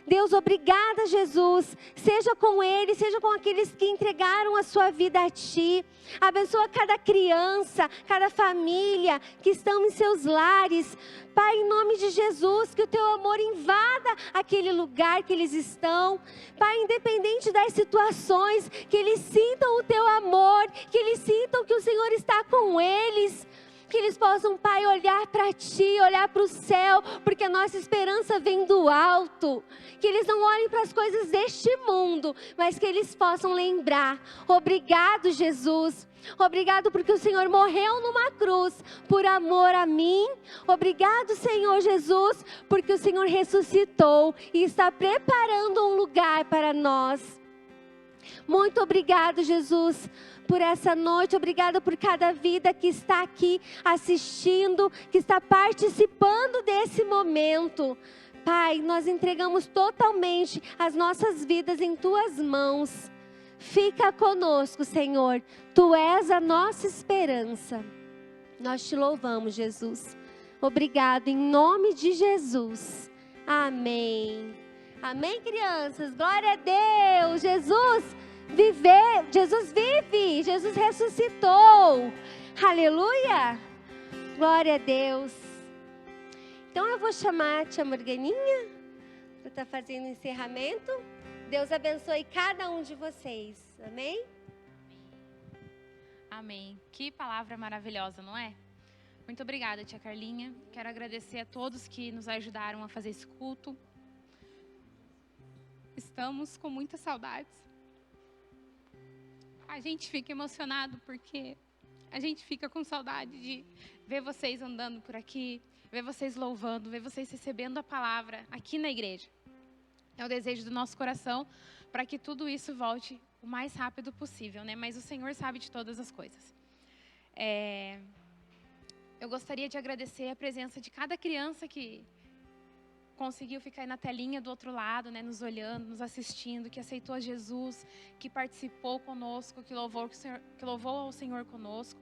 Deus, obrigada, Jesus. Seja com ele, seja com aqueles que entregaram a sua vida a Ti. Abençoa cada criança, cada família que estão em seus lares. Pai, em nome de Jesus, que o Teu amor invada aquele lugar que eles estão. Pai, independente das situações, que eles sintam o Teu amor, que eles sintam que o Senhor está com eles. Que eles possam, Pai, olhar para Ti, olhar para o céu, porque a nossa esperança vem do alto. Que eles não olhem para as coisas deste mundo, mas que eles possam lembrar. Obrigado, Jesus. Obrigado porque o Senhor morreu numa cruz por amor a mim. Obrigado, Senhor Jesus, porque o Senhor ressuscitou e está preparando um lugar para nós. Muito obrigado, Jesus, por essa noite. Obrigada por cada vida que está aqui assistindo, que está participando desse momento. Pai, nós entregamos totalmente as nossas vidas em Tuas mãos. Fica conosco, Senhor. Tu és a nossa esperança. Nós Te louvamos, Jesus. Obrigado, em nome de Jesus. Amém. Amém, crianças? Glória a Deus. Jesus vive. Jesus ressuscitou. Aleluia. Glória a Deus. Então eu vou chamar a tia Morganinha para estar fazendo o encerramento. Deus abençoe cada um de vocês. Amém? Amém. Que palavra maravilhosa, não é? Muito obrigada, tia Carlinha. Quero agradecer a todos que nos ajudaram a fazer esse culto. Estamos com muitas saudades. A gente fica emocionado porque a gente fica com saudade de ver vocês andando por aqui, ver vocês louvando, ver vocês recebendo a palavra aqui na igreja. É o desejo do nosso coração para que tudo isso volte o mais rápido possível, né? Mas o Senhor sabe de todas as coisas. Eu gostaria de agradecer a presença de cada criança que conseguiu ficar aí na telinha do outro lado, né, nos olhando, nos assistindo, que aceitou a Jesus, que participou conosco, que louvou ao Senhor conosco.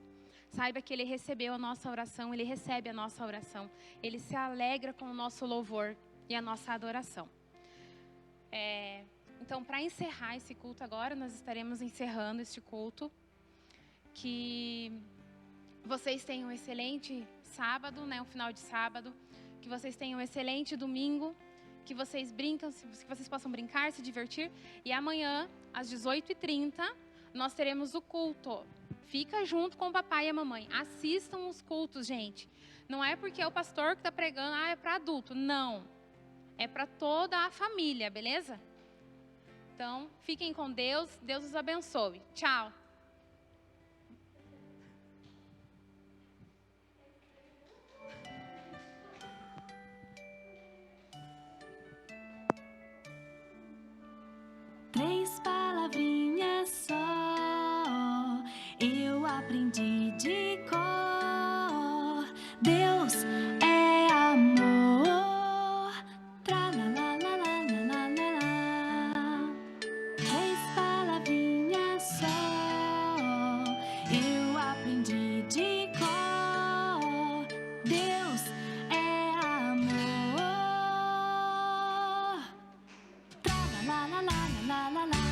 Saiba que Ele recebeu a nossa oração, Ele recebe a nossa oração. Ele se alegra com o nosso louvor e a nossa adoração. Então, para encerrar esse culto agora, nós estaremos encerrando este culto. Que vocês tenham um excelente sábado, né, um final de sábado. Que vocês tenham um excelente domingo. Que vocês que vocês possam brincar, se divertir. E amanhã, às 18h30, nós teremos o culto. Fica junto com o papai e a mamãe. Assistam os cultos, gente. Não é porque é o pastor que está pregando, é para adulto. Não. É para toda a família, beleza? Então, fiquem com Deus. Deus os abençoe. Tchau. Três palavrinhas só eu aprendi de cor. Deus é amor. Tra-la-la-la-la-la-la-la. Três palavrinhas só eu aprendi de cor. Deus é amor. Tra-la-la-la-la-la-la-la.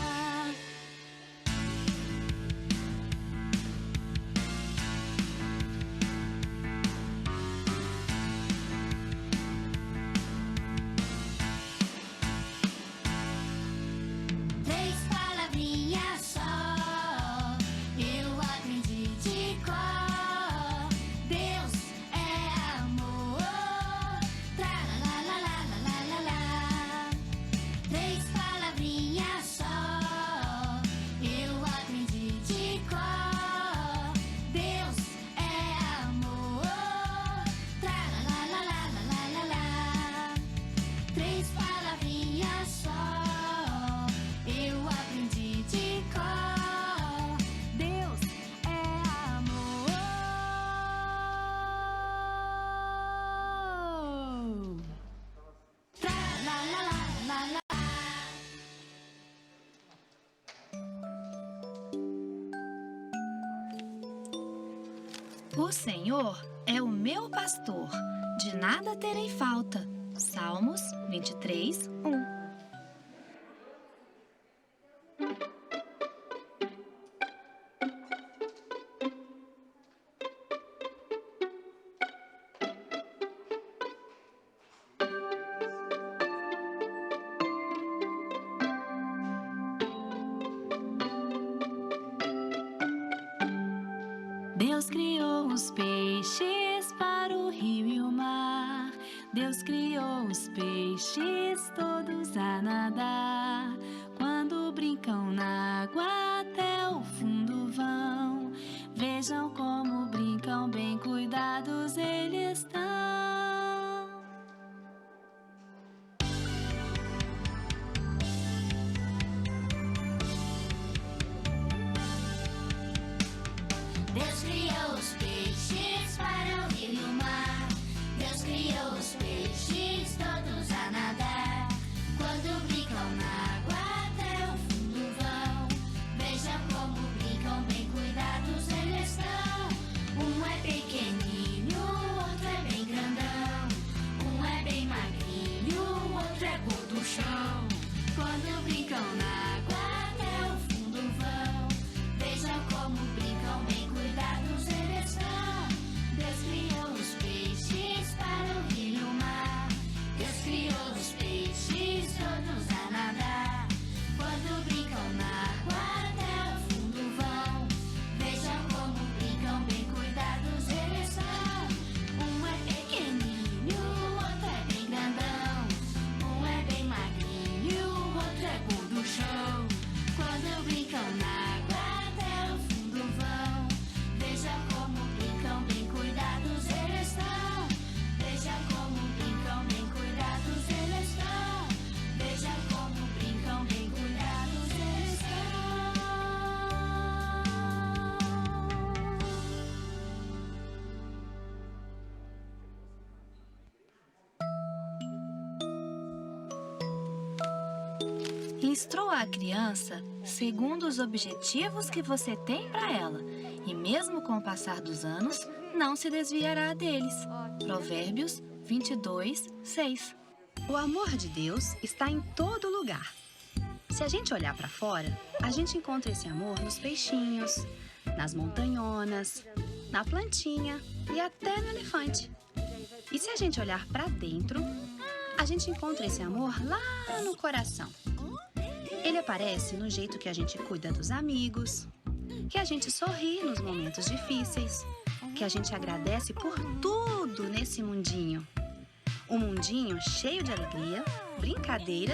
O Senhor é o meu pastor, de nada terei falta. Salmos 23, 1. Deus criou os peixes para o rio e o mar. Deus criou os peixes todos a nadar. Quando brincam na água até o fundo vão. Vejam como brincam, bem cuidados eles estão. Deus criou os peixes para o rio e o mar. Deus criou os peixes todos a nadar. Quando brincam na água até o fundo vão. Vejam como brincam, bem cuidados eles estão. Um é pequenininho, o outro é bem grandão. Um é bem magrinho, o outro é gorduchão. Quando brincam na água até o fundo vão. Vejam como brincam, bem cuidados eles estão. Deus criou os peixes para o rio e o mar. Deus criou os peixes todos a nadar. Quando brincam na água até o fundo vão. Vejam como brincam, bem cuidados eles estão. Um é pequenininho, o outro é bem grandão. Um é bem magrinho, o outro é gorduchão. Quando brincam na água até o fundo vão. Veja como brincam, bem cuidados eles estão. Veja como brincam, bem cuidados eles estão. Veja como brincam, bem cuidados eles estão. Instrua a criança segundo os objetivos que você tem para ela, e mesmo com o passar dos anos, não se desviará deles. Provérbios 22, 6. O amor de Deus está em todo lugar. Se a gente olhar para fora, a gente encontra esse amor nos peixinhos, nas montanhonas, na plantinha e até no elefante. E se a gente olhar para dentro, a gente encontra esse amor lá no coração. Ele aparece no jeito que a gente cuida dos amigos, que a gente sorri nos momentos difíceis, que a gente agradece por tudo nesse mundinho. Um mundinho cheio de alegria, brincadeira